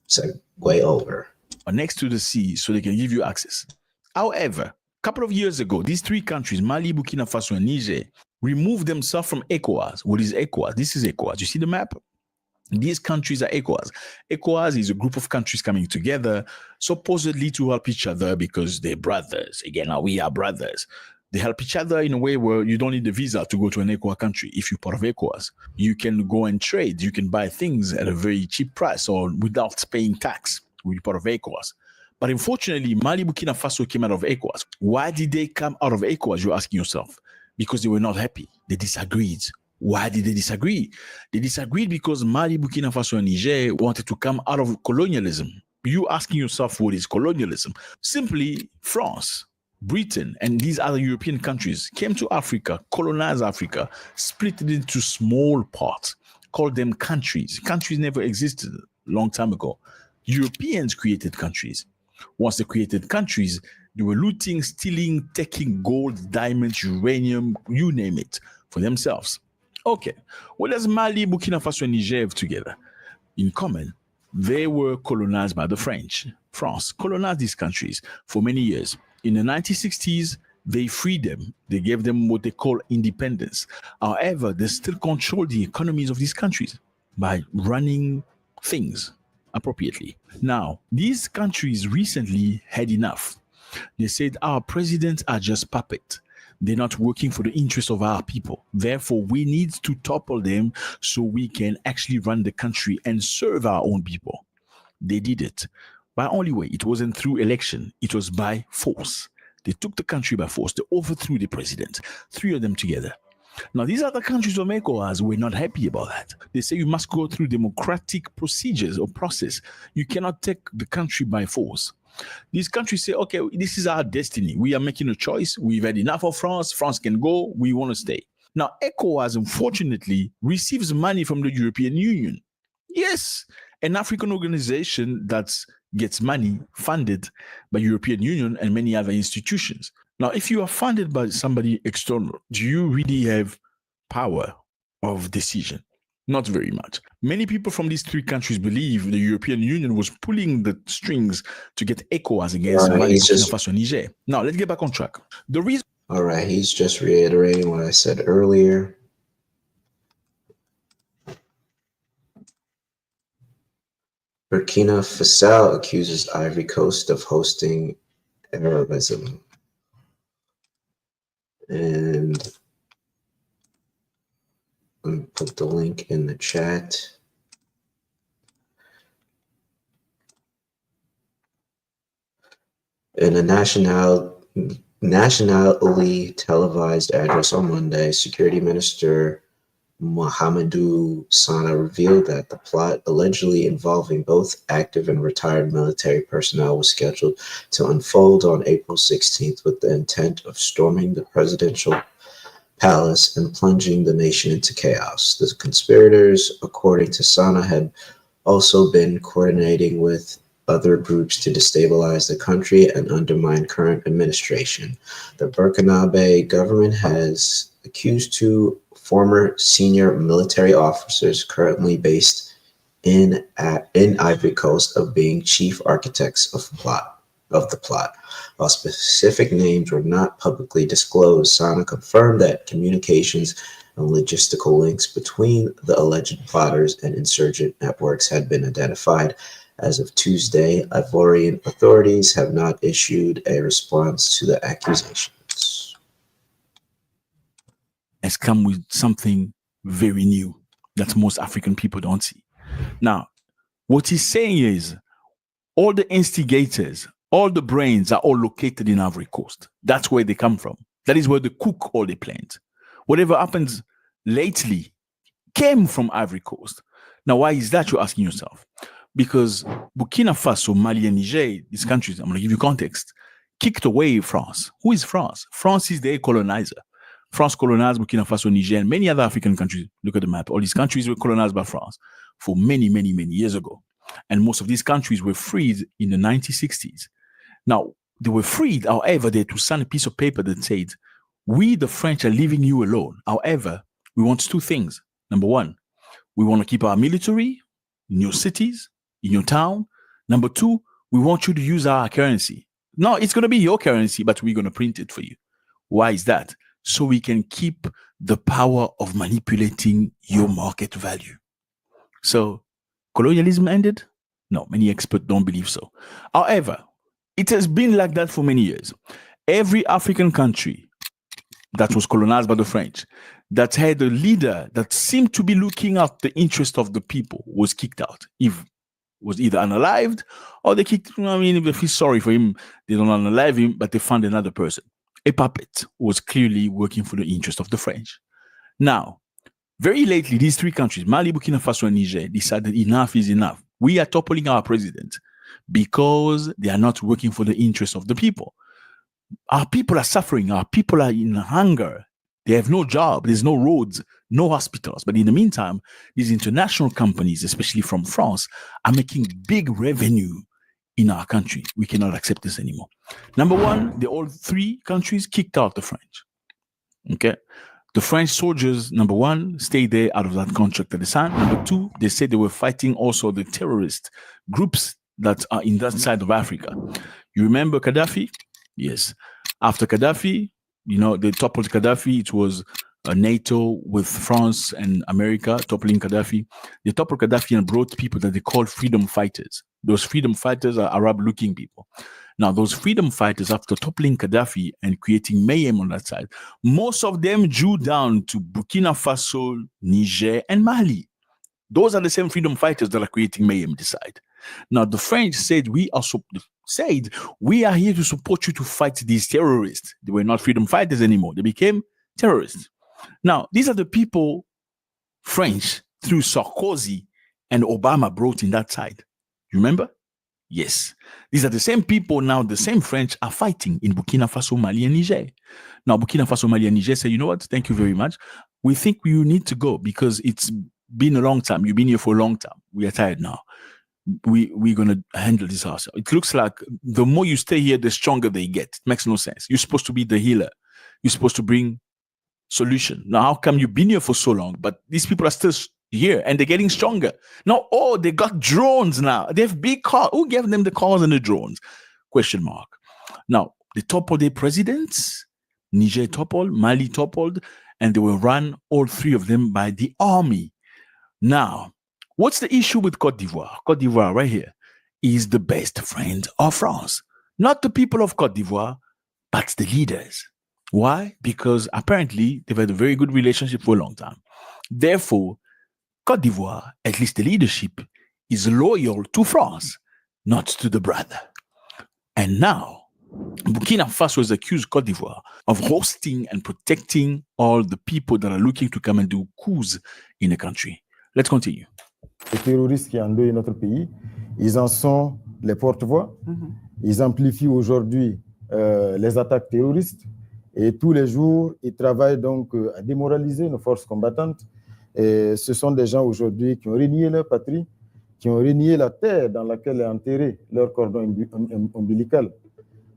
Segue over. Next to the sea so they can give you access. However, a couple of years ago, these three countries, Mali, Burkina Faso, and Niger, removed themselves from ECOWAS. What is ECOWAS? This is ECOWAS. You see the map? These countries are ECOWAS. ECOWAS is a group of countries coming together, supposedly to help each other because they're brothers. Again, now we are brothers. They help each other in a way where you don't need a visa to go to an ECOWAS country. If you're part of ECOWAS, you can go and trade. You can buy things at a very cheap price or without paying tax when you're part of ECOWAS. But unfortunately, Mali, Burkina Faso came out of ECOWAS. Why did they come out of ECOWAS, you're asking yourself? Because they were not happy. They disagreed. Why did they disagree? They disagreed because Mali, Burkina Faso, and Niger wanted to come out of colonialism. You asking yourself, what is colonialism? Simply, France, Britain, and these other European countries came to Africa, colonized Africa, split it into small parts, called them countries. Countries never existed a long time ago. Europeans created countries. Once they created countries, they were looting, stealing, taking gold, diamonds, uranium, you name it, for themselves. Okay, what does Mali, Burkina Faso, and Niger have together in common? They were colonized by the French. France colonized these countries for many years. In the 1960s, they freed them. They gave them what they call independence. However, they still control the economies of these countries by running things appropriately. Now, these countries recently had enough. They said our presidents are just puppets. They're not working for the interests of our people. Therefore, we need to topple them so we can actually run the country and serve our own people. They did it. By only way, it wasn't through election. It was by force. They took the country by force. They overthrew the president. Three of them together. Now, these other countries of ECOWAS were not happy about that. They say you must go through democratic procedures or process. You cannot take the country by force. These countries say, okay, this is our destiny. We are making a choice. We've had enough of France. France can go. We want to stay. Now, ECOWAS, unfortunately, receives money from the European Union. Yes, an African organization that gets money funded by European Union and many other institutions. Now, if you are funded by somebody external, do you really have power of decision? Not very much. Many people from these three countries believe the European Union was pulling the strings to get ECOWAS against Mali, Burkina Faso, and Niger. Now, let's get back on track. The reason. All right, he's just reiterating what I said earlier. Burkina Faso accuses Ivory Coast of hosting Arabism. And let me put the link in the chat. In a nationally televised address on Monday, Security Minister Mohamedou Sana revealed that the plot allegedly involving both active and retired military personnel was scheduled to unfold on April 16th with the intent of storming the presidential palace and plunging the nation into chaos. The conspirators, according to Sana, had also been coordinating with other groups to destabilize the country and undermine current administration. The Burkinabe government has accused two former senior military officers currently based in Ivory Coast of being chief architects of the plot. While specific names were not publicly disclosed, Sana confirmed that communications and logistical links between the alleged plotters and insurgent networks had been identified. As of Tuesday, Ivorian authorities have not issued a response to the accusations. Has come with something very new that most African people don't see. Now, what he's saying is all the instigators, all the brains are all located in Ivory Coast. That's where they come from. That is where they cook all the plans. Whatever happens lately came from Ivory Coast. Now, why is that, you're asking yourself? Because Burkina Faso, Mali, and Niger, these countries, I'm going to give you context, kicked away France. Who is France? France is their colonizer. France colonized Burkina Faso, Niger, and many other African countries. Look at the map. All these countries were colonized by France for many, many, many years ago. And most of these countries were freed in the 1960s. Now, they were freed, however, they had to sign a piece of paper that said, we, the French, are leaving you alone. However, we want two things. Number one, we want to keep our military in your cities, in your town. Number two, we want you to use our currency. No, it's going to be your currency, but we're going to print it for you. Why is that? So we can keep the power of manipulating your market value. So colonialism ended? No, many experts don't believe so. However, it has been like that for many years. Every African country that was colonized by the French, that had a leader that seemed to be looking at the interest of the people, was kicked out. Was either unalived or they kicked, if he's sorry for him, they don't unalive him, but they found another person. A puppet was clearly working for the interest of the French. Now, very lately, these three countries, Mali, Burkina Faso, and Niger, decided enough is enough. We are toppling our president because they are not working for the interest of the people. Our people are suffering. Our people are in hunger. They have no job. There's no roads, no hospitals. But in the meantime, these international companies, especially from France, are making big revenue in our country. We cannot accept this anymore. Number one, all three countries kicked out the French. Okay. The French soldiers, number one, stayed there out of that contract that they signed. Number two, they said they were fighting also the terrorist groups that are in that side of Africa. You remember Gaddafi? Yes. After Gaddafi, they toppled Gaddafi. It was NATO with France and America toppling Gaddafi. They toppled Gaddafi and brought people that they called freedom fighters. Those freedom fighters are Arab-looking people. Now, those freedom fighters, after toppling Gaddafi and creating mayhem on that side, most of them drew down to Burkina Faso, Niger, and Mali. Those are the same freedom fighters that are creating mayhem this side. Now, the French said, we are here to support you to fight these terrorists. They were not freedom fighters anymore. They became terrorists. Now, these are the people French, through Sarkozy and Obama, brought in that side. You remember? Yes. These are the same people now, the same French are fighting in Burkina Faso, Mali, and Niger. Now, Burkina Faso, Mali, and Niger say, you know what? Thank you very much. We think you need to go because it's been a long time. You've been here for a long time. We are tired now. We're going to handle this ourselves. It looks like the more you stay here, the stronger they get. It makes no sense. You're supposed to be the healer. You're supposed to bring solution. Now, how come you've been here for so long, but these people are still here and they're getting stronger? Now, they got drones now. They have big cars. Who gave them the cars and the drones? Question mark. Now, they toppled their presidents. Niger toppled, Mali toppled, and they were run, all three of them, by the army. Now, what's the issue with Côte d'Ivoire? Côte d'Ivoire, right here, is the best friend of France. Not the people of Côte d'Ivoire, but the leaders. Why? Because apparently they've had a very good relationship for a long time. Therefore, Côte d'Ivoire, at least the leadership, is loyal to France, not to the brother. And now, Burkina Faso has accused Côte d'Ivoire of hosting and protecting all the people that are looking to come and do coups in the country. Let's continue. Les terroristes qui endeuillent notre pays, ils en sont les porte-voix. Ils amplifient aujourd'hui les attaques terroristes et tous les jours, ils travaillent donc à démoraliser nos forces combattantes. Et ce sont des gens aujourd'hui qui ont renié leur patrie, qui ont renié la terre dans laquelle est enterré leur cordon ombilical.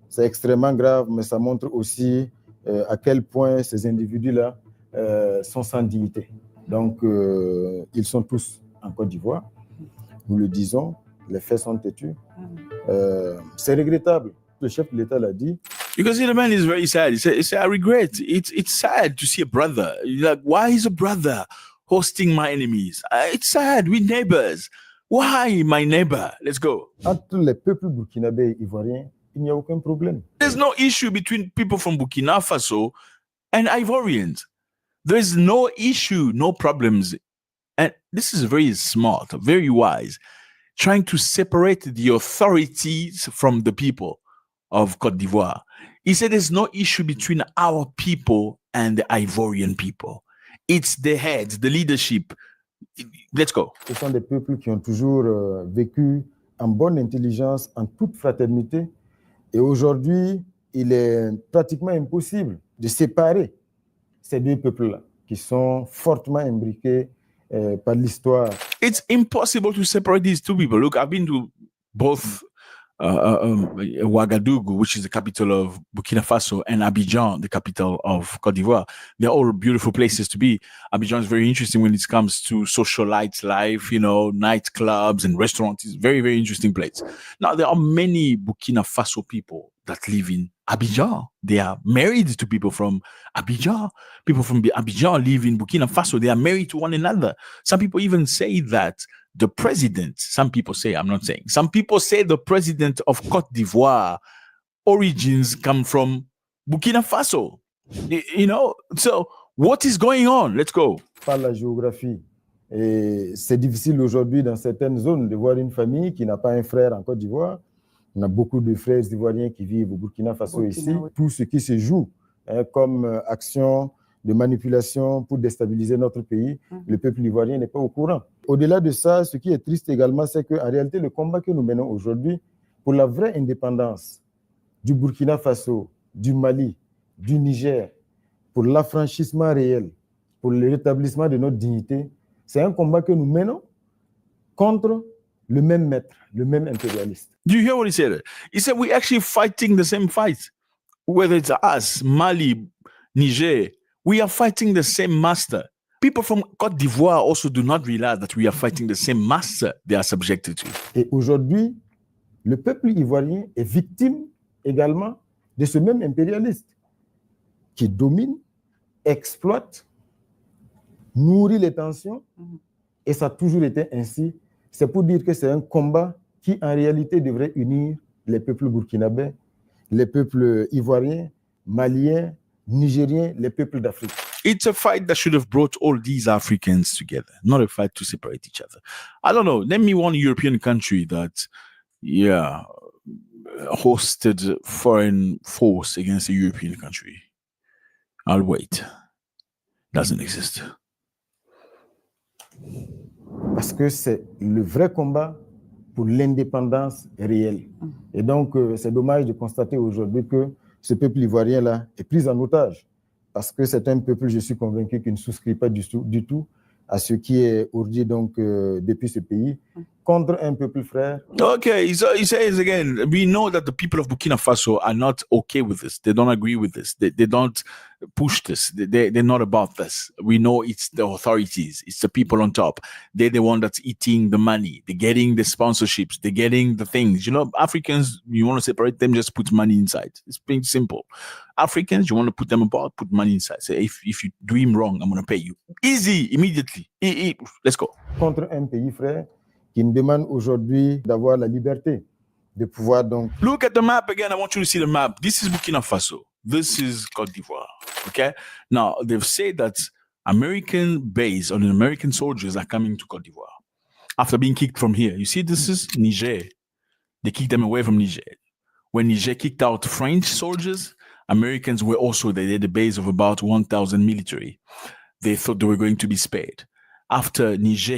C'est extrêmement grave, mais ça montre aussi à quel point ces individus-là sont sans dignité. Donc, ils sont tous en Côte d'Ivoire. Nous le disons, les faits sont têtus. C'est regrettable. Le chef de l'État l'a dit. Because the man is very sad. He said, I regret. It's sad to see a brother. Like, why is a brother hosting my enemies? It's sad. We're neighbors. Why my neighbor? Let's go. Entre les peuples burkinabés et ivoiriens, il n'y a aucun problème. There's no issue between people from Burkina Faso and Ivorians. There's no issue, no problems. And this is very smart, very wise, trying to separate the authorities from the people of Côte d'Ivoire. He said there's no issue between our people and the Ivorian people. It's the heads, the leadership. Let's go. Ce sont des peuples qui ont toujours vécu en bonne intelligence, en toute fraternité. Et aujourd'hui, il est pratiquement impossible de séparer ces deux peuples-là, qui sont fortement imbriqués par l'histoire. It's impossible to separate these two people. Look, I've been to both Ouagadougou, which is the capital of Burkina Faso, and Abidjan, the capital of Côte d'Ivoire. They're all beautiful places to be. Abidjan is very interesting when it comes to socialite life, you know, nightclubs and restaurants. It's a very, very interesting place. Now, there are many Burkina Faso people that live in Abidjan. They are married to people from Abidjan. People from Abidjan live in Burkina Faso. They are married to one another. Some people even say that the president, some people say, I'm not saying, some people say the president of Côte d'Ivoire origins come from Burkina Faso. You know, so what is going on? Let's go. Par la géographie. Et c'est difficile aujourd'hui dans certaines zones de voir une famille qui n'a pas un frère en Côte d'Ivoire. On a beaucoup de frères ivoiriens qui vivent au Burkina Faso ici. Oui. Tout ce qui se joue comme action de manipulation pour déstabiliser notre pays, le peuple ivoirien n'est pas au courant. Au-delà de ça, ce qui est triste également, c'est qu'en réalité, le combat que nous menons aujourd'hui pour la vraie indépendance du Burkina Faso, du Mali, du Niger, pour l'affranchissement réel, pour le rétablissement de notre dignité, c'est un combat que nous menons contre le même maître, le même impérialiste. Do you hear what he said? He said we're actually fighting the same fight. Whether it's us, Mali, Niger, we are fighting the same master. People from Côte d'Ivoire also do not realize that we are fighting the same master they are subjected to. Et aujourd'hui, le peuple ivoirien est victime également de ce même impérialiste qui domine, exploite, nourrit les tensions, et ça a toujours été ainsi. C'est pour dire que c'est un combat qui, en réalité, devrait unir les peuples burkinabés, les peuples ivoiriens, maliens, nigériens, les peuples d'Afrique. It's a fight that should have brought all these Africans together, not a fight to separate each other. I don't know. Name me one European country that, hosted foreign force against a European country. I'll wait. Doesn't exist. Parce que c'est le vrai combat pour l'indépendance réelle. Et donc, c'est dommage de constater aujourd'hui que ce peuple ivoirien-là est pris en otage. Parce que c'est un peuple, je suis convaincu, qui ne souscrit pas du tout à ce qui est ourdi donc depuis ce pays contre un peuple frère. Okay, so he says again, we know that the people of Burkina Faso are not okay with this. They don't agree with this. They don't push this. They're not about this. We know it's the authorities. It's the people on top. They're the one that's eating the money. They're getting the sponsorships. They're getting the things. You know, Africans, you want to separate them, just put money inside. It's being simple. Africans, you want to put them apart, put money inside. Say, if you do him wrong, I'm going to pay you. Easy, immediately. Let's go. Contre un pays frère qui nous demande aujourd'hui d'avoir la liberté de pouvoir donc... Look at the map again. I want you to see the map. This is Burkina Faso. This is Côte d'Ivoire. Okay? Now, they've said that American base or American soldiers are coming to Côte d'Ivoire after being kicked from here. You see, this is Niger. They kicked them away from Niger. When Niger kicked out French soldiers, Americans were also there. They had a base of about 1,000 military. They thought they were going to be spared. After Niger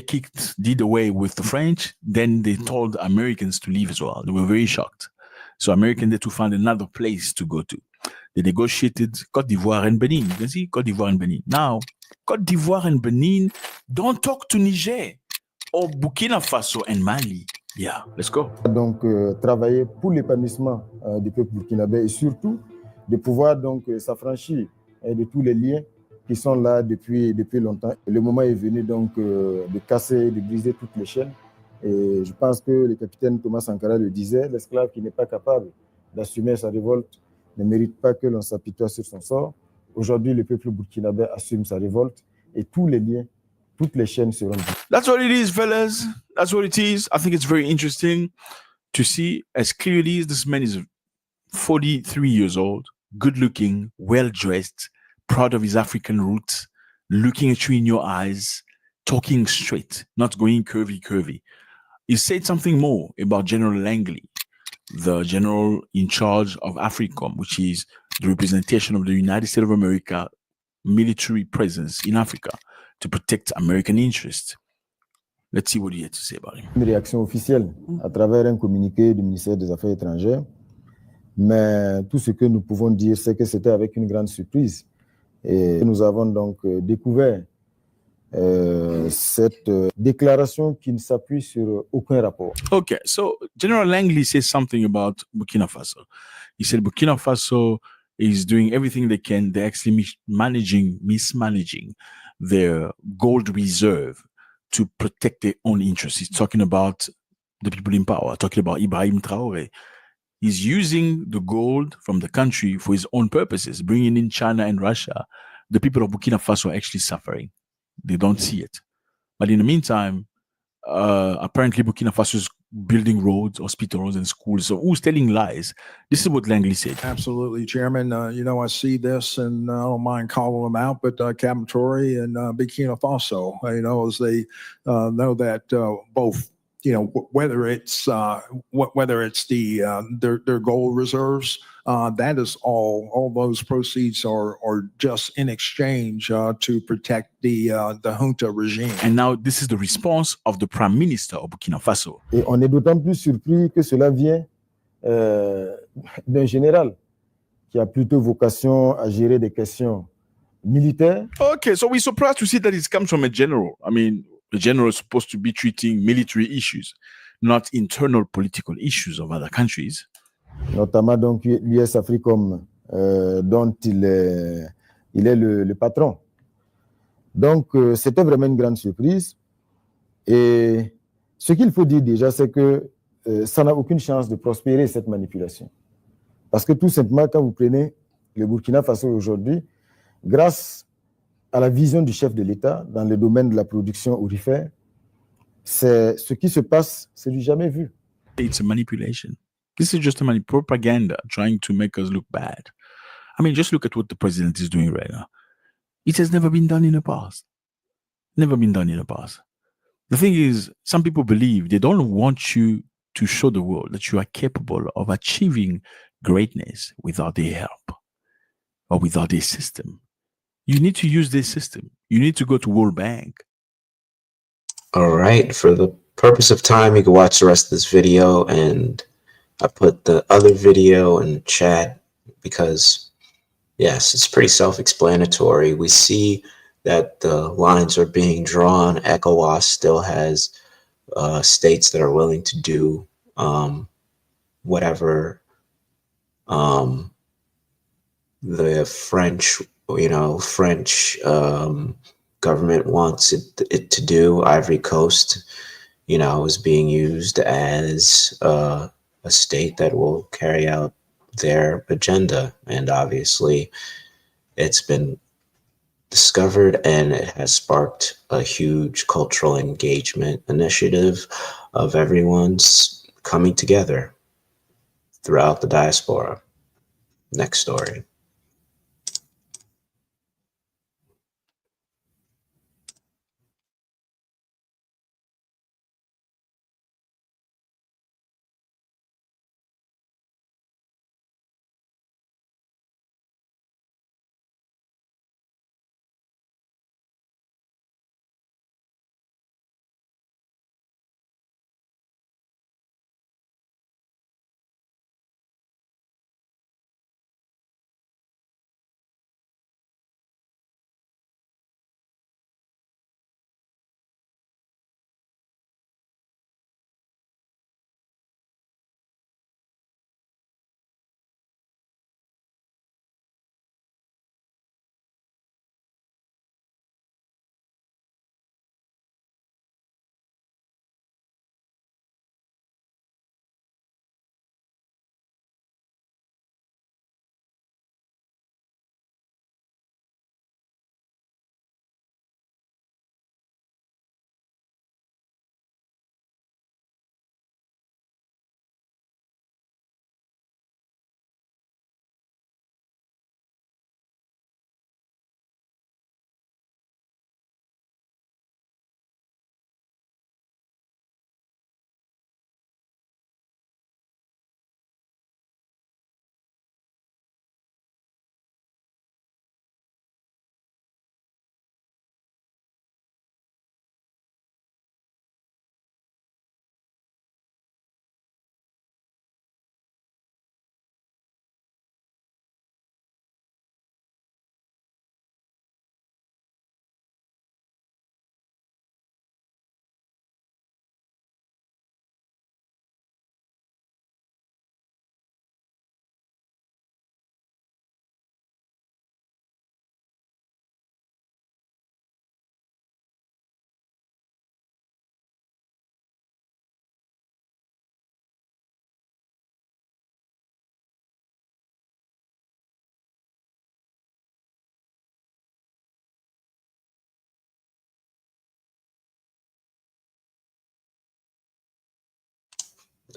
did away with the French, then they told Americans to leave as well. They were very shocked. So Americans had to find another place to go to. They negotiated Côte d'Ivoire and Benin. You can see Côte d'Ivoire and Benin. Now, Côte d'Ivoire and Benin don't talk to Niger or Burkina Faso and Mali. Yeah, let's go. Donc, travailler pour l'épanouissement du peuple burkinabé et surtout de pouvoir donc s'affranchir de tous les liens qui sont là depuis longtemps. Le moment est venu donc de casser, de briser toutes les chaînes. Et je pense que le capitaine Thomas Sankara le disait, l'esclave qui n'est pas capable d'assumer sa révolte ne mérite pas que l'on s'apitoie sur son sort. Aujourd'hui, le peuple burkinabé assume sa révolte et tous les liens, toutes les chaînes seront brisées. That's what it is, fellas. That's what it is. I think it's very interesting to see as clearly this man is 43 years old, good looking, well dressed, proud of his African roots, looking at you in your eyes, talking straight, not going curvy. He said something more about General Langley. the general in charge of AFRICOM, which is the representation of the United States of America military presence in Africa to protect American interests. Let's see what he had to say about him. Une réaction officielle à travers un communiqué du ministère des Affaires étrangères. Mais tout ce que nous pouvons dire, c'est que c'était avec une grande surprise. Et nous avons donc découvert cette déclaration qui ne s'appuie sur aucun rapport. Okay, so General Langley says something about Burkina Faso. He said Burkina Faso is doing everything they can. They're actually mismanaging their gold reserve to protect their own interests. He's talking about the people in power, talking about Ibrahim Traoré. He's using the gold from the country for his own purposes, bringing in China and Russia. The people of Burkina Faso are actually suffering. They don't see it. But in the meantime, apparently Burkina Faso is building roads, hospitals, and schools. So who's telling lies? This is what Langley said. Absolutely, Chairman. I see this, and I don't mind calling them out, but Captain Tory and Burkina Faso, as they know that both, whether it's their gold reserves, that is all those proceeds are just in exchange to protect the junta regime. And now this is the response of the Prime Minister of Burkina Faso. Et on est d'autant plus surpris que cela vient d'un général qui a plutôt vocation à gérer des questions militaires. Okay, so we're surprised to see that it comes from a general. I mean, the general is supposed to be treating military issues, not internal political issues of other countries. Notamment donc l'US Africom, dont il est le patron. Donc, c'était vraiment une grande surprise. Et ce qu'il faut dire déjà, c'est que ça n'a aucune chance de prospérer, cette manipulation. Parce que tout simplement, quand vous prenez le Burkina Faso aujourd'hui, grâce à la vision du chef de l'État dans le domaine de la production aurifère, c'est ce qui se passe, c'est du jamais vu. It's a manipulation. This is just a propaganda trying to make us look bad. I mean, just look at what the president is doing right now. It has never been done in the past. Never been done in the past. The thing is, some people believe they don't want you to show the world that you are capable of achieving greatness without their help or without their system. You need to use this system. You need to go to World Bank. All right. For the purpose of time, you can watch the rest of this video, and I put the other video in the chat because, yes, it's pretty self-explanatory. We see that the lines are being drawn. ECOWAS still has states that are willing to do whatever the French government wants it to do. Ivory Coast, is being used as a state that will carry out their agenda. And obviously it's been discovered, and it has sparked a huge cultural engagement initiative of everyone's coming together throughout the diaspora. Next story.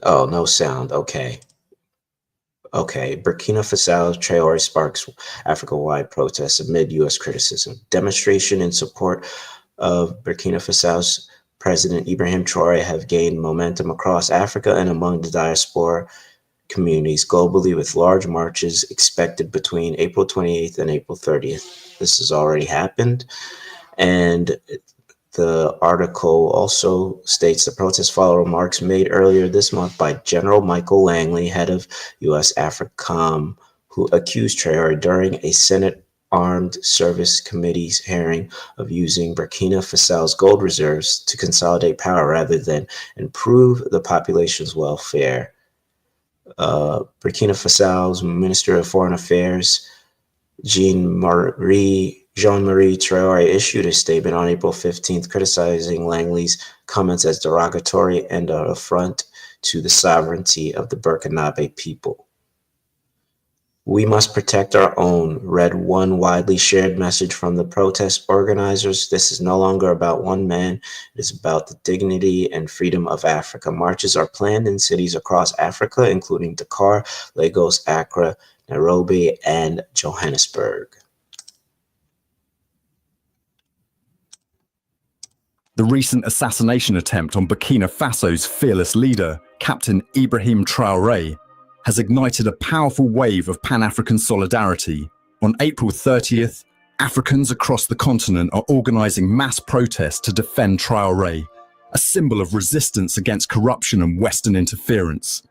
Oh, no sound. Okay. Okay. Burkina Faso Traore sparks Africa-wide protests amid U.S. criticism. Demonstration in support of Burkina Faso's President Ibrahim Traore have gained momentum across Africa and among the diaspora communities globally, with large marches expected between April 28th and April 30th. This has already happened. And the article also states the protests follow remarks made earlier this month by General Michael Langley, head of U.S. AFRICOM, who accused Traore during a Senate Armed Service Committee's hearing of using Burkina Faso's gold reserves to consolidate power rather than improve the population's welfare. Burkina Faso's Minister of Foreign Affairs, Jean-Marie Traore, issued a statement on April 15th criticizing Langley's comments as derogatory and an affront to the sovereignty of the Burkinabe people. "We must protect our own," read one widely shared message from the protest organizers. "This is no longer about one man. It is about the dignity and freedom of Africa." Marches are planned in cities across Africa, including Dakar, Lagos, Accra, Nairobi, and Johannesburg. The recent assassination attempt on Burkina Faso's fearless leader, Captain Ibrahim Traore, has ignited a powerful wave of Pan-African solidarity. On April 30th, Africans across the continent are organizing mass protests to defend Traore, a symbol of resistance against corruption and Western interference.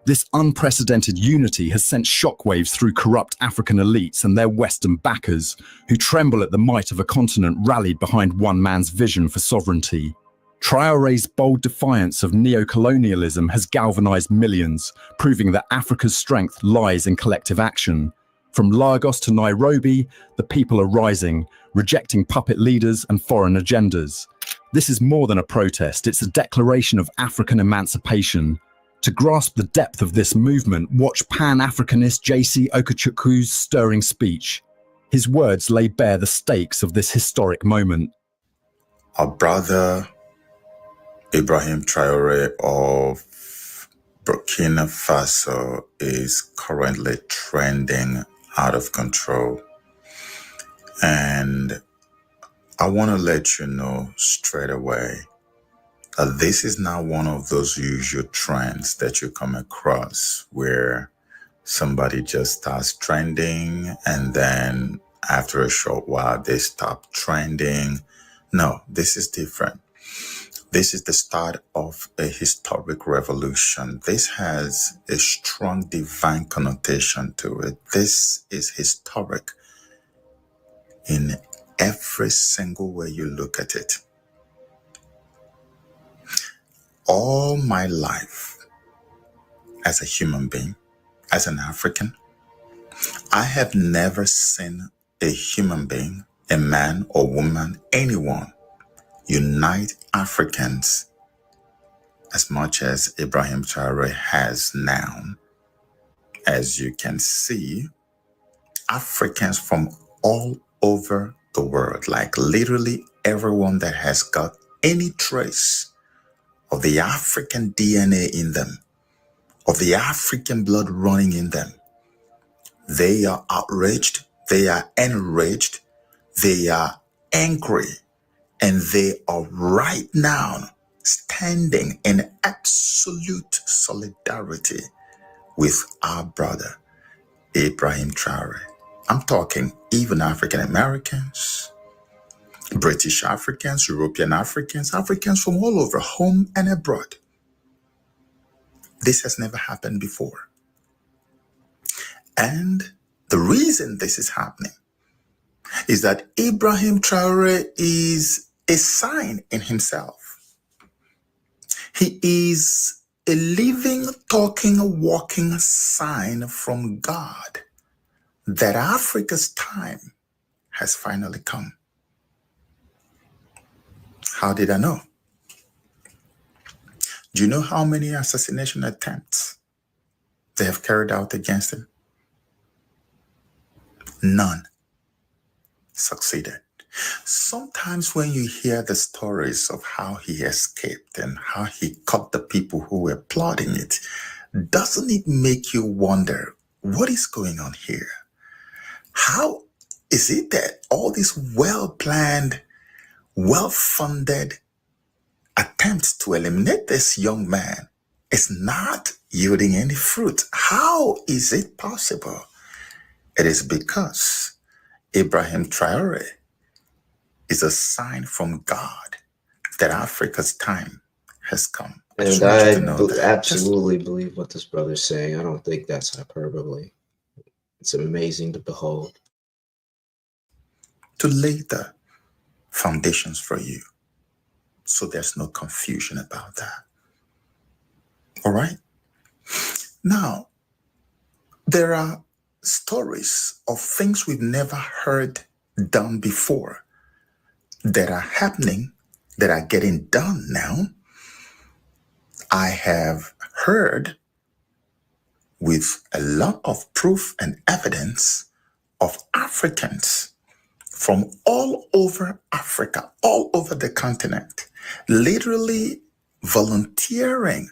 This unprecedented unity has sent shockwaves through corrupt African elites and their Western backers, who tremble at the might of a continent rallied behind one man's vision for sovereignty. Traore's bold defiance of neo-colonialism has galvanized millions, proving that Africa's strength lies in collective action. From Lagos to Nairobi, the people are rising, rejecting puppet leaders and foreign agendas. This is more than a protest, it's a declaration of African emancipation. To grasp the depth of this movement, watch Pan-Africanist J.C. Okechukwu's stirring speech. His words lay bare the stakes of this historic moment. Our brother Ibrahim Traore of Burkina Faso is currently trending out of control. And I want to let you know straight away that this is not one of those usual trends that you come across where somebody just starts trending and then after a short while they stop trending. No, this is different. This is the start of a historic revolution. This has a strong divine connotation to it. This is historic in every single way you look at it. All my life, as a human being, as an African, I have never seen a human being, a man or woman, anyone, unite Africans as much as Ibrahim Traore has now. As you can see, Africans from all over the world, like literally everyone that has got any trace of the African DNA in them, of the African blood running in them, they are outraged, they are enraged, they are angry, and they are right now standing in absolute solidarity with our brother, Ibrahim Traore. I'm talking even African Americans, British Africans, European Africans, Africans from all over, home and abroad. This has never happened before. And the reason this is happening is that Ibrahim Traore is a sign in himself. He is a living, talking, walking sign from God that Africa's time has finally come. How did I know? Do you know how many assassination attempts they have carried out against him? None succeeded. Sometimes when you hear the stories of how he escaped and how he caught the people who were plotting it, doesn't it make you wonder what is going on here? How is it that all these well-planned, well-funded attempts to eliminate this young man is not yielding any fruit? How is it possible? It is because Ibrahim Traore is a sign from God that Africa's time has come. And I absolutely believe what this brother's saying. I don't think that's hyperbole. It's amazing to behold. To lay the foundations for you, so there's no confusion about that. All right? Now, there are stories of things we've never heard done before that are happening, that are getting done now. I have heard with a lot of proof and evidence of Africans from all over Africa, all over the continent, literally volunteering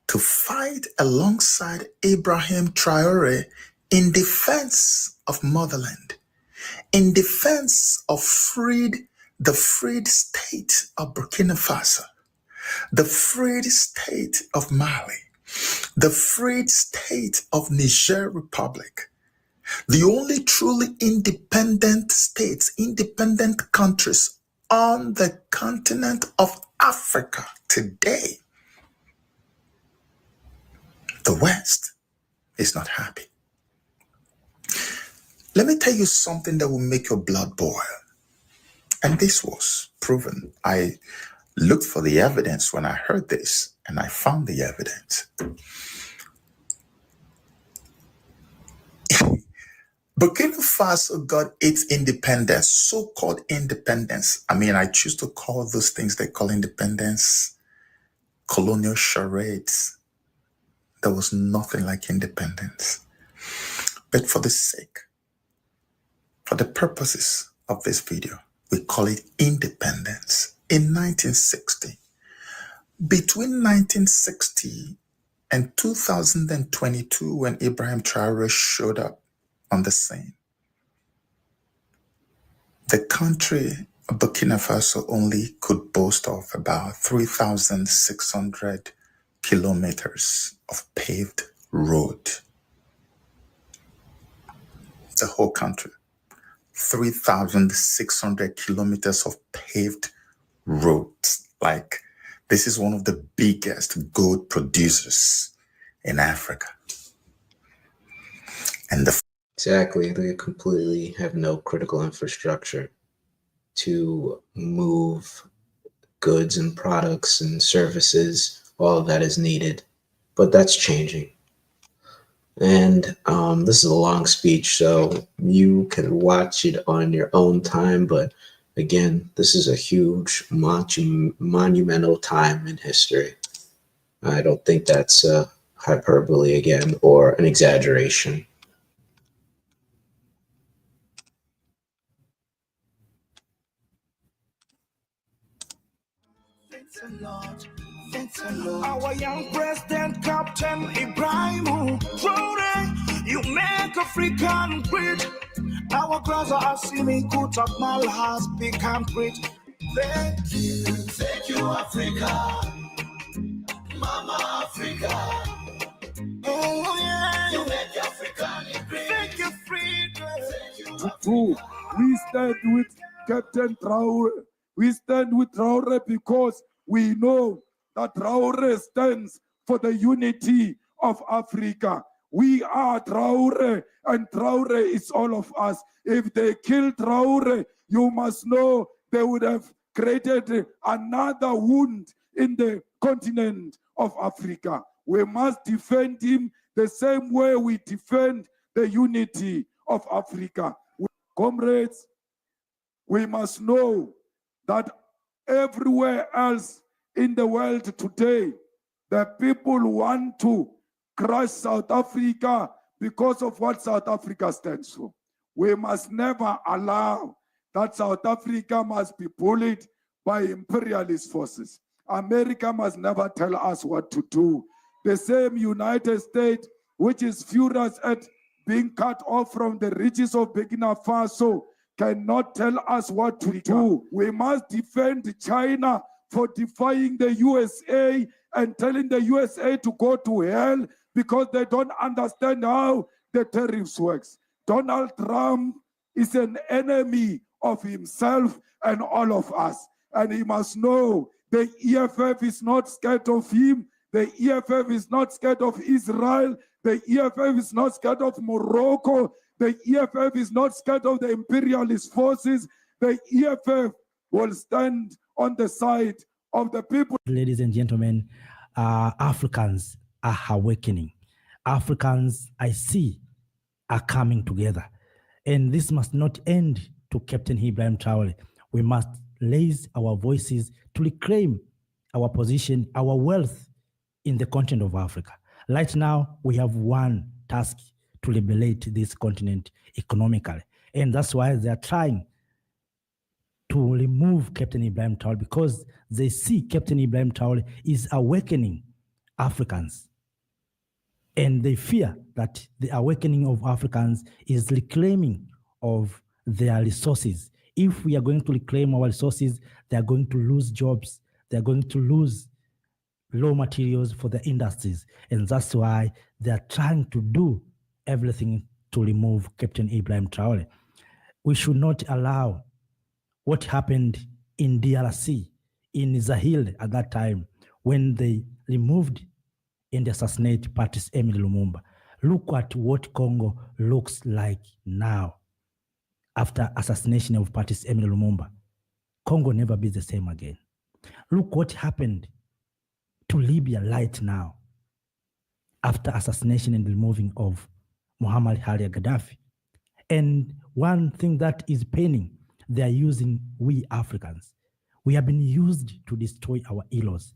to fight alongside Ibrahim Traore in defense of Motherland, in defense of the freed state of Burkina Faso, the freed state of Mali, the freed state of Niger Republic, the only truly independent states, independent countries on the continent of Africa today. The West is not happy. Let me tell you something that will make your blood boil. And this was proven. I looked for the evidence when I heard this, and I found the evidence. Burkina Faso got its independence, so-called independence. I mean, I choose to call those things they call independence colonial charades. There was nothing like independence. But for the sake, for the purposes of this video, we call it independence. In 1960, between 1960 and 2022, when Ibrahim Traore showed up on the scene, the country of Burkina Faso only could boast of about 3,600 kilometers of paved road. The whole country. 3,600 kilometers of paved roads. Like, this is one of the biggest gold producers in Africa. And Exactly. They completely have no critical infrastructure to move goods and products and services, all of that is needed. But that's changing. And this is a long speech, so you can watch it on your own time. But again, this is a huge, monumental time in history. I don't think that's hyperbole again or an exaggeration. Our young president, Captain Ibrahim Traore, you make African great. Our brother Assimi Kutakmal has become great. Thank you, Africa, Mama Africa. Oh yeah, you make African great. Thank you, freedom. True. We stand with Captain Traore. We stand with Traore because we know that Traore stands for the unity of Africa. We are Traore, and Traore is all of us. If they kill Traore, you must know they would have created another wound in the continent of Africa. We must defend him the same way we defend the unity of Africa. Comrades, we must know that everywhere else in the world today, the people want to crush South Africa because of what South Africa stands for. We must never allow that South Africa must be bullied by imperialist forces. America must never tell us what to do. The same United States, which is furious at being cut off from the riches of Burkina Faso, cannot tell us what to do. We must defend China for defying the USA and telling the USA to go to hell because they don't understand how the tariffs works. Donald Trump is an enemy of himself and all of us. And he must know the EFF is not scared of him. The EFF is not scared of Israel. The EFF is not scared of Morocco. The EFF is not scared of the imperialist forces. The EFF will stand on the side of the people. Ladies and gentlemen, Africans are awakening. Africans, I see, are coming together. And this must not end to Captain Ibrahim Traore. We must raise our voices to reclaim our position, our wealth in the continent of Africa. Right now, we have one task to liberate this continent economically. And that's why they are trying to remove Captain Ibrahim Traore, because they see Captain Ibrahim Traore is awakening Africans. And they fear that the awakening of Africans is reclaiming of their resources. If we are going to reclaim our resources, they are going to lose jobs. They are going to lose raw materials for the industries. And that's why they are trying to do everything to remove Captain Ibrahim Traore. We should not allow what happened in DRC, in Sahel at that time, when they removed and assassinated Patrice Emery Lumumba. Look at what Congo looks like now after assassination of Patrice Emery Lumumba. Congo never be the same again. Look what happened to Libya right now after assassination and removing of Muammar Gaddafi. And one thing that is paining, they are using we Africans. We have been used to destroy our heroes.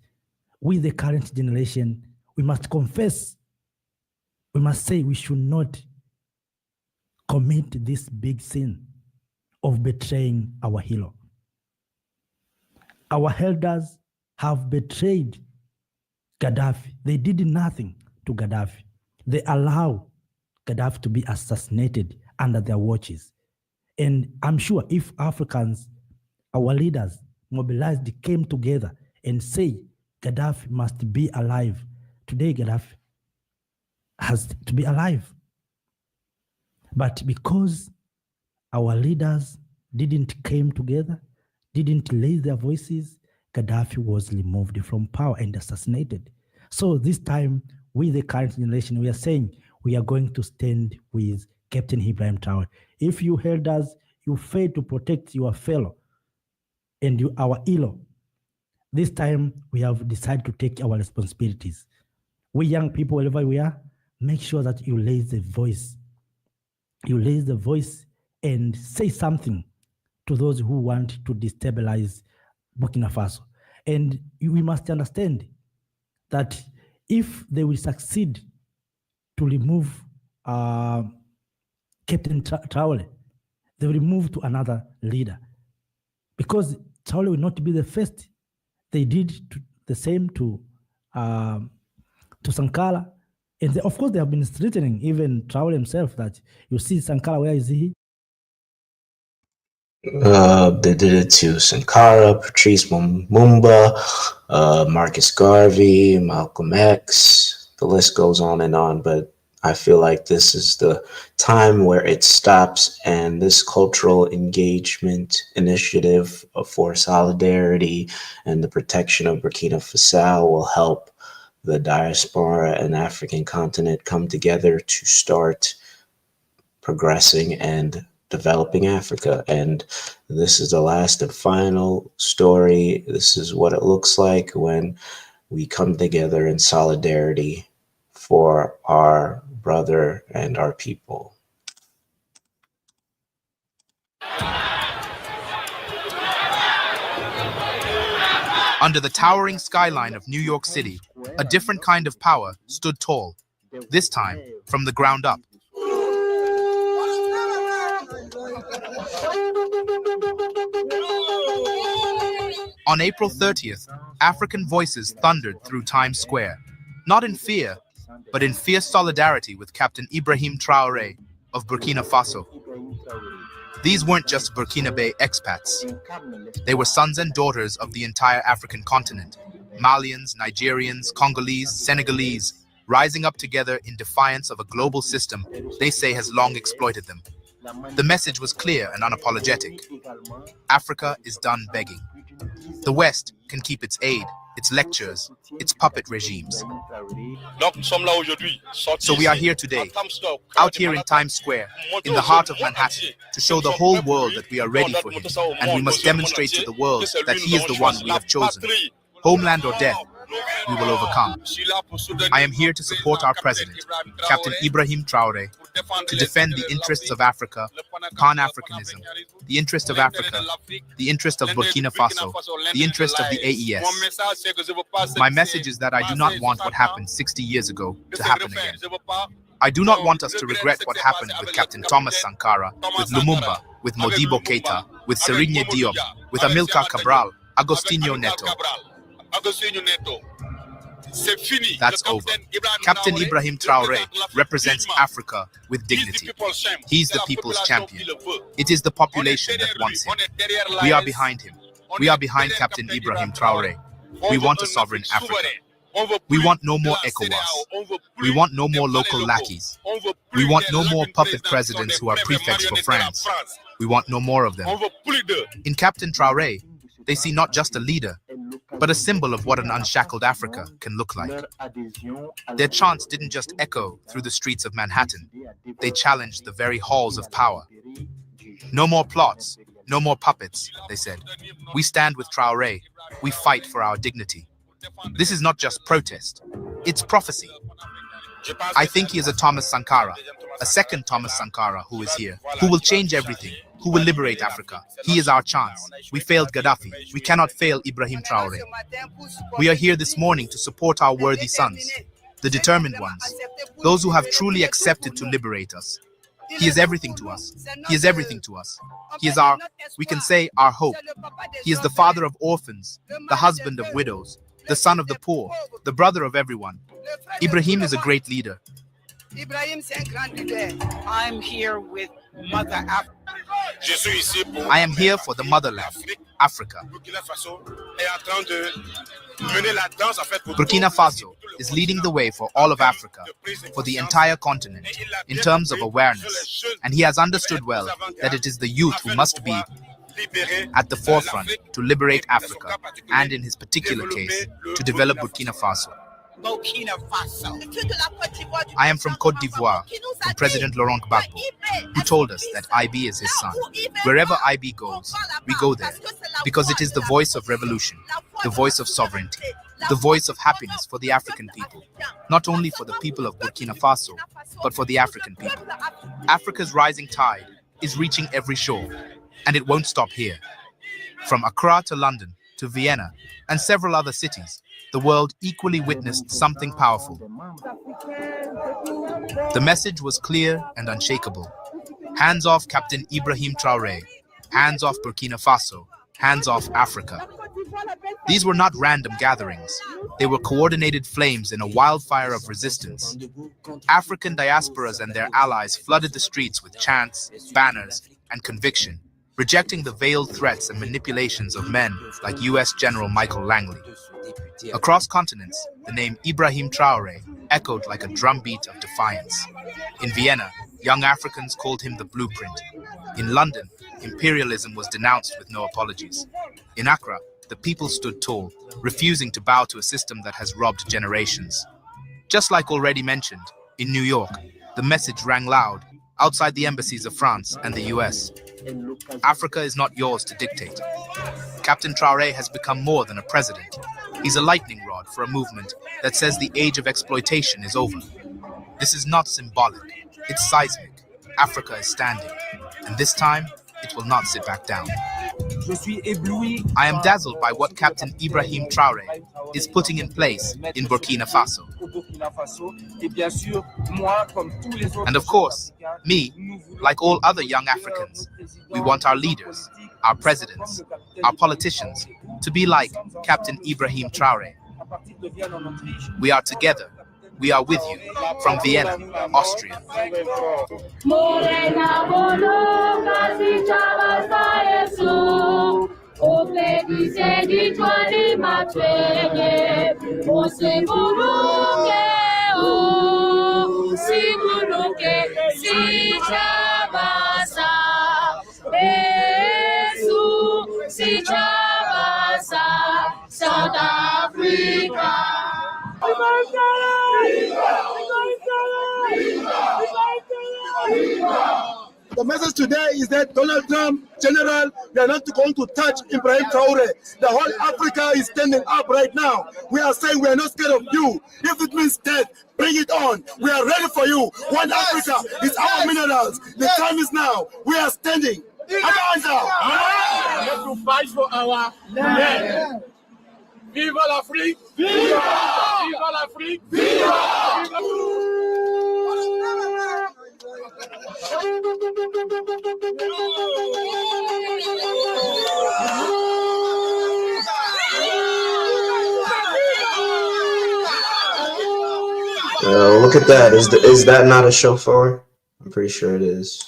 We, the current generation, we must confess. We must say we should not commit this big sin of betraying our hero. Our elders have betrayed Gaddafi. They did nothing to Gaddafi. They allow Gaddafi to be assassinated under their watches. And I'm sure if Africans, our leaders, mobilized, came together and say Gaddafi must be alive, today Gaddafi has to be alive. But because our leaders didn't come together, didn't raise their voices, Gaddafi was removed from power and assassinated. So this time, we, the current generation, we are saying we are going to stand with Captain Ibrahim Traore. If you held us, you failed to protect your fellow and our hero. This time, we have decided to take our responsibilities. We young people, wherever we are, make sure that you raise the voice. You raise the voice and say something to those who want to destabilize Burkina Faso. And we must understand that if they will succeed to remove Captain Traore, they will move to another leader. Because Traore will not be the first. They did the same to Sankara. And of course, they have been threatening even Traore himself that you see Sankara, where is he? They did it to Sankara, Patrice Lumumba, Marcus Garvey, Malcolm X. The list goes on and on, but I feel like this is the time where it stops, and this cultural engagement initiative for solidarity and the protection of Burkina Faso will help the diaspora and African continent come together to start progressing and developing Africa. And this is the last and final story. This is what it looks like when we come together in solidarity for our brother and our people. Under the towering skyline of New York City, a different kind of power stood tall, this time from the ground up. On April 30th, African voices thundered through Times Square, not in fear, but in fierce solidarity with Captain Ibrahim Traoré of Burkina Faso. These weren't just Burkinabe expats. They were sons and daughters of the entire African continent, Malians, Nigerians, Congolese, Senegalese, rising up together in defiance of a global system they say has long exploited them. The message was clear and unapologetic. Africa is done begging. The West can keep its aid, its lectures, its puppet regimes. So we are here today, out here in Times Square, in the heart of Manhattan, to show the whole world that we are ready for him, and we must demonstrate to the world that he is the one we have chosen. Homeland or death, we will overcome. I am here to support our president, Captain Ibrahim Traoré, to defend the interests of Africa, Pan-Africanism, the interest of Africa, the interest of Burkina Faso, the interest of the AES. My message is that I do not want what happened 60 years ago to happen again. I do not want us to regret what happened with Captain Thomas Sankara, with Lumumba, with Modibo Keita, with Serigne Diop, with Amilcar Cabral, Agostinho Neto. That's over. Captain Ibrahim Traoré represents Africa with dignity. He's the people's champion. It is the population that wants him. We are behind him. We are behind Captain Ibrahim Traoré. We want a sovereign Africa. We want no more ECOWAS. We want no more local lackeys. We want no more puppet presidents who are prefects for France. We want no more of them. In Captain Traoré, they see not just a leader, but a symbol of what an unshackled Africa can look like. Their chants didn't just echo through the streets of Manhattan. They challenged the very halls of power. No more plots, no more puppets, they said. We stand with Traoré. We fight for our dignity. This is not just protest, it's prophecy. I think he is a Thomas Sankara, a second Thomas Sankara who is here, who will change everything, who will liberate Africa. He is our chance. We failed Gaddafi. We cannot fail Ibrahim Traoré. We are here this morning to support our worthy sons, the determined ones, those who have truly accepted to liberate us. He is everything to us. He is everything to us. He is our, we can say, our hope. He is the father of orphans, the husband of widows, the son of the poor, the brother of everyone. Ibrahim is a great leader. I'm here with Mother Africa. I am here for the motherland, Africa. Burkina Faso is leading the way for all of Africa, for the entire continent, in terms of awareness. And he has understood well that it is the youth who must be at the forefront to liberate Africa, and in his particular case, to develop Burkina Faso. I am from Côte d'Ivoire, from President Laurent Gbagbo, who told us that IB is his son. Wherever IB goes, we go there, because it is the voice of revolution, the voice of sovereignty, the voice of happiness for the African people, not only for the people of Burkina Faso, but for the African people. Africa's rising tide is reaching every shore, and it won't stop here. From Accra to London, to Vienna, and several other cities, the world equally witnessed something powerful. The message was clear and unshakable. Hands off Captain Ibrahim Traoré. Hands off Burkina Faso. Hands off Africa. These were not random gatherings. They were coordinated flames in a wildfire of resistance. African diasporas and their allies flooded the streets with chants, banners, and conviction, rejecting the veiled threats and manipulations of men like U.S. General Michael Langley. Across continents, the name Ibrahim Traoré echoed like a drumbeat of defiance. In Vienna, young Africans called him the blueprint. In London, imperialism was denounced with no apologies. In Accra, the people stood tall, refusing to bow to a system that has robbed generations. Just like already mentioned, in New York, the message rang loud outside the embassies of France and the US. Africa is not yours to dictate. Captain Traoré has become more than a president. He's a lightning rod for a movement that says the age of exploitation is over. This is not symbolic, it's seismic. Africa is standing, and this time, it will not sit back down. I am dazzled by what Captain Ibrahim Traoré is putting in place in Burkina Faso. And of course, me, like all other young Africans, we want our leaders, our presidents, our politicians, to be like Captain Ibrahim Traore. We are together. We are with you from Vienna, Austria. South Africa. The message today is that Donald Trump, General, they are not going to touch Ibrahim Traore. The whole Africa is standing up right now. We are saying we are not scared of you. If it means death, bring it on. We are ready for you. One Africa is our minerals. The time is now. We are standing. Amanda! We have to fight for our land. Viva l'Afrique! Viva! Viva l'Afrique! Viva! Look at that. Is that not a shofar? I'm pretty sure it is.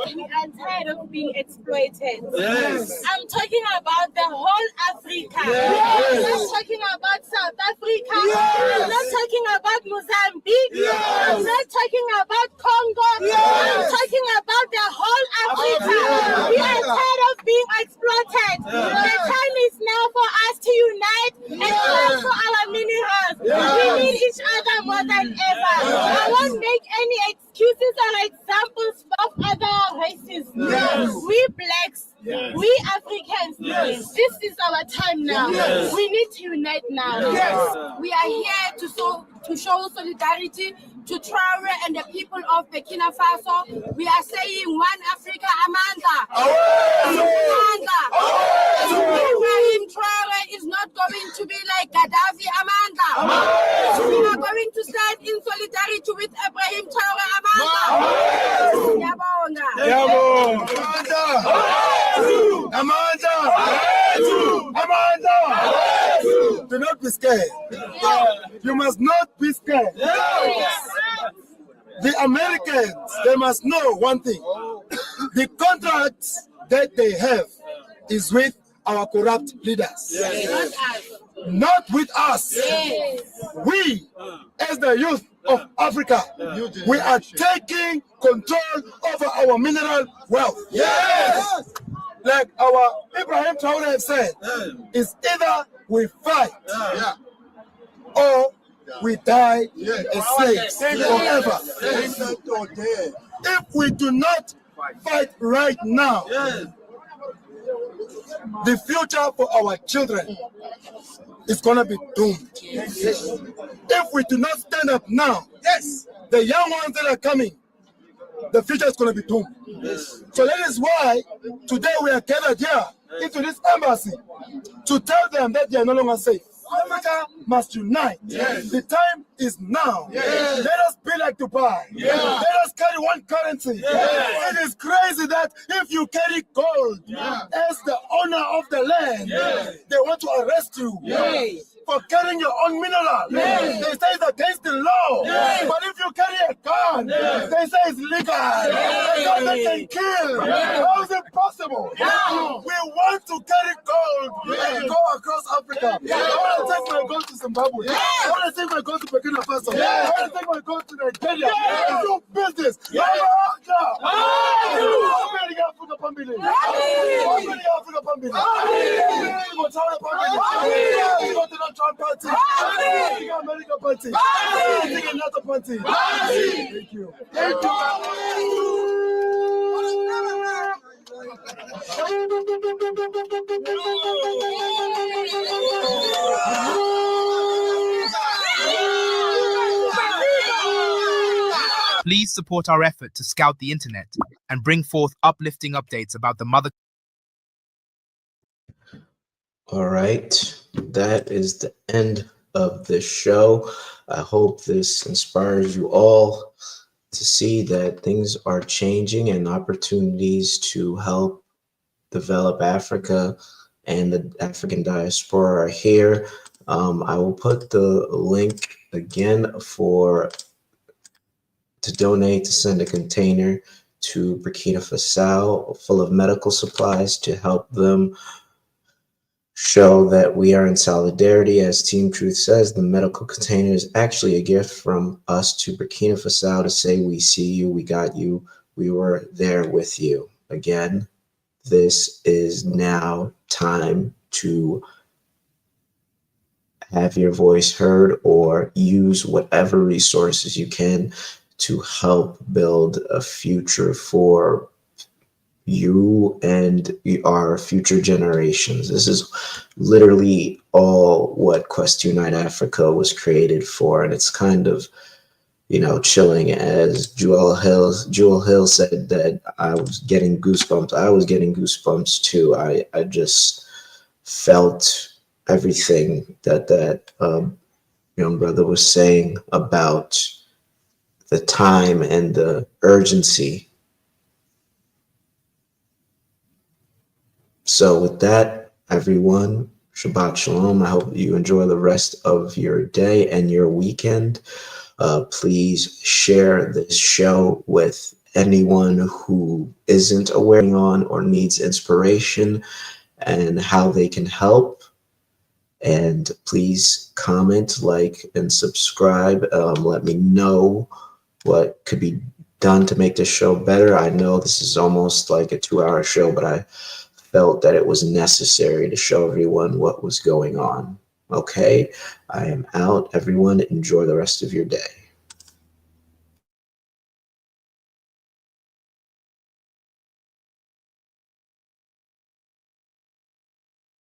We are tired of being exploited. Yes. I'm talking about the whole Africa. Yes. I'm not talking about South Africa. Yes. I'm not talking about Mozambique. Yes. I'm not talking about Congo. Yes. I'm talking about the whole Africa. Africa. We are tired of being exploited. Yes. The time is now for us to unite and fight for our minerals. Yes. We need each other more than ever. I won't make any excuses or examples of other races. Yes. We blacks, yes. we Africans, yes. this is our time now. Yes. We need to unite now. Yes. We are here to show solidarity to Traore and the people of Burkina Faso. We are saying one Africa, Amanda. Amanda. Ibrahim Traore is not going to be like Gaddafi, Amanda. We are going to stand in solidarity with Ibrahim Traore, Amanda. Amanda. Do not be scared. You must not be scared. The Americans, they must know one thing. The contracts that they have is with our corrupt leaders. Yes. Not with us. Yes. We, as the youth of Africa, we are taking control over our mineral wealth. Yes. Like our Ibrahim Traore have said, it's either we fight or we die as slaves forever. If we do not fight right now, the future for our children is going to be doomed. If we do not stand up now, the young ones that are coming, the future is going to be doomed. So that is why today we are gathered here into this embassy to tell them that they are no longer safe. Africa must unite. The time is now. Let us be like Dubai. Let us carry one currency. It is crazy that if you carry gold as the owner of the land, they want to arrest you for carrying your own mineral. They say it's against the law. But if you carry a gun, they say it's legal. A gun that can kill. How is it possible? We want to carry gold and go across Africa. I want to take my gold to Zimbabwe. I want to take my gold to Burkina Faso. I want to take my gold to Nigeria. Do business. Trump party. America party. NATO party. Thank you. Thank Please support our effort to scout the internet and bring forth uplifting updates about the mother. All right, that is the end of the show. I hope this inspires you all to see that things are changing and opportunities to help develop Africa and the African diaspora are here. I will put the link again to donate, to send a container to Burkina Faso full of medical supplies to help them show that we are in solidarity. As Team Truth says, the medical container is actually a gift from us to Burkina Faso to say, we see you, we got you, we were there with you. Again, this is now time to have your voice heard or use whatever resources you can to help build a future for you and our future generations. This is literally all what Quest Unite Africa was created for, and it's kind of, you know, chilling. As Jewel Hill said that I was getting goosebumps. I was getting goosebumps too. I just felt everything that young brother was saying about the time and the urgency. So with that, everyone, Shabbat Shalom. I hope you enjoy the rest of your day and your weekend. Please share this show with anyone who isn't aware on or needs inspiration and how they can help. And please comment, like, and subscribe. Let me know what could be done to make this show better. I know this is almost like a 2-hour show, but I felt that it was necessary to show everyone what was going on. Okay, I am out. Everyone, enjoy the rest of your day.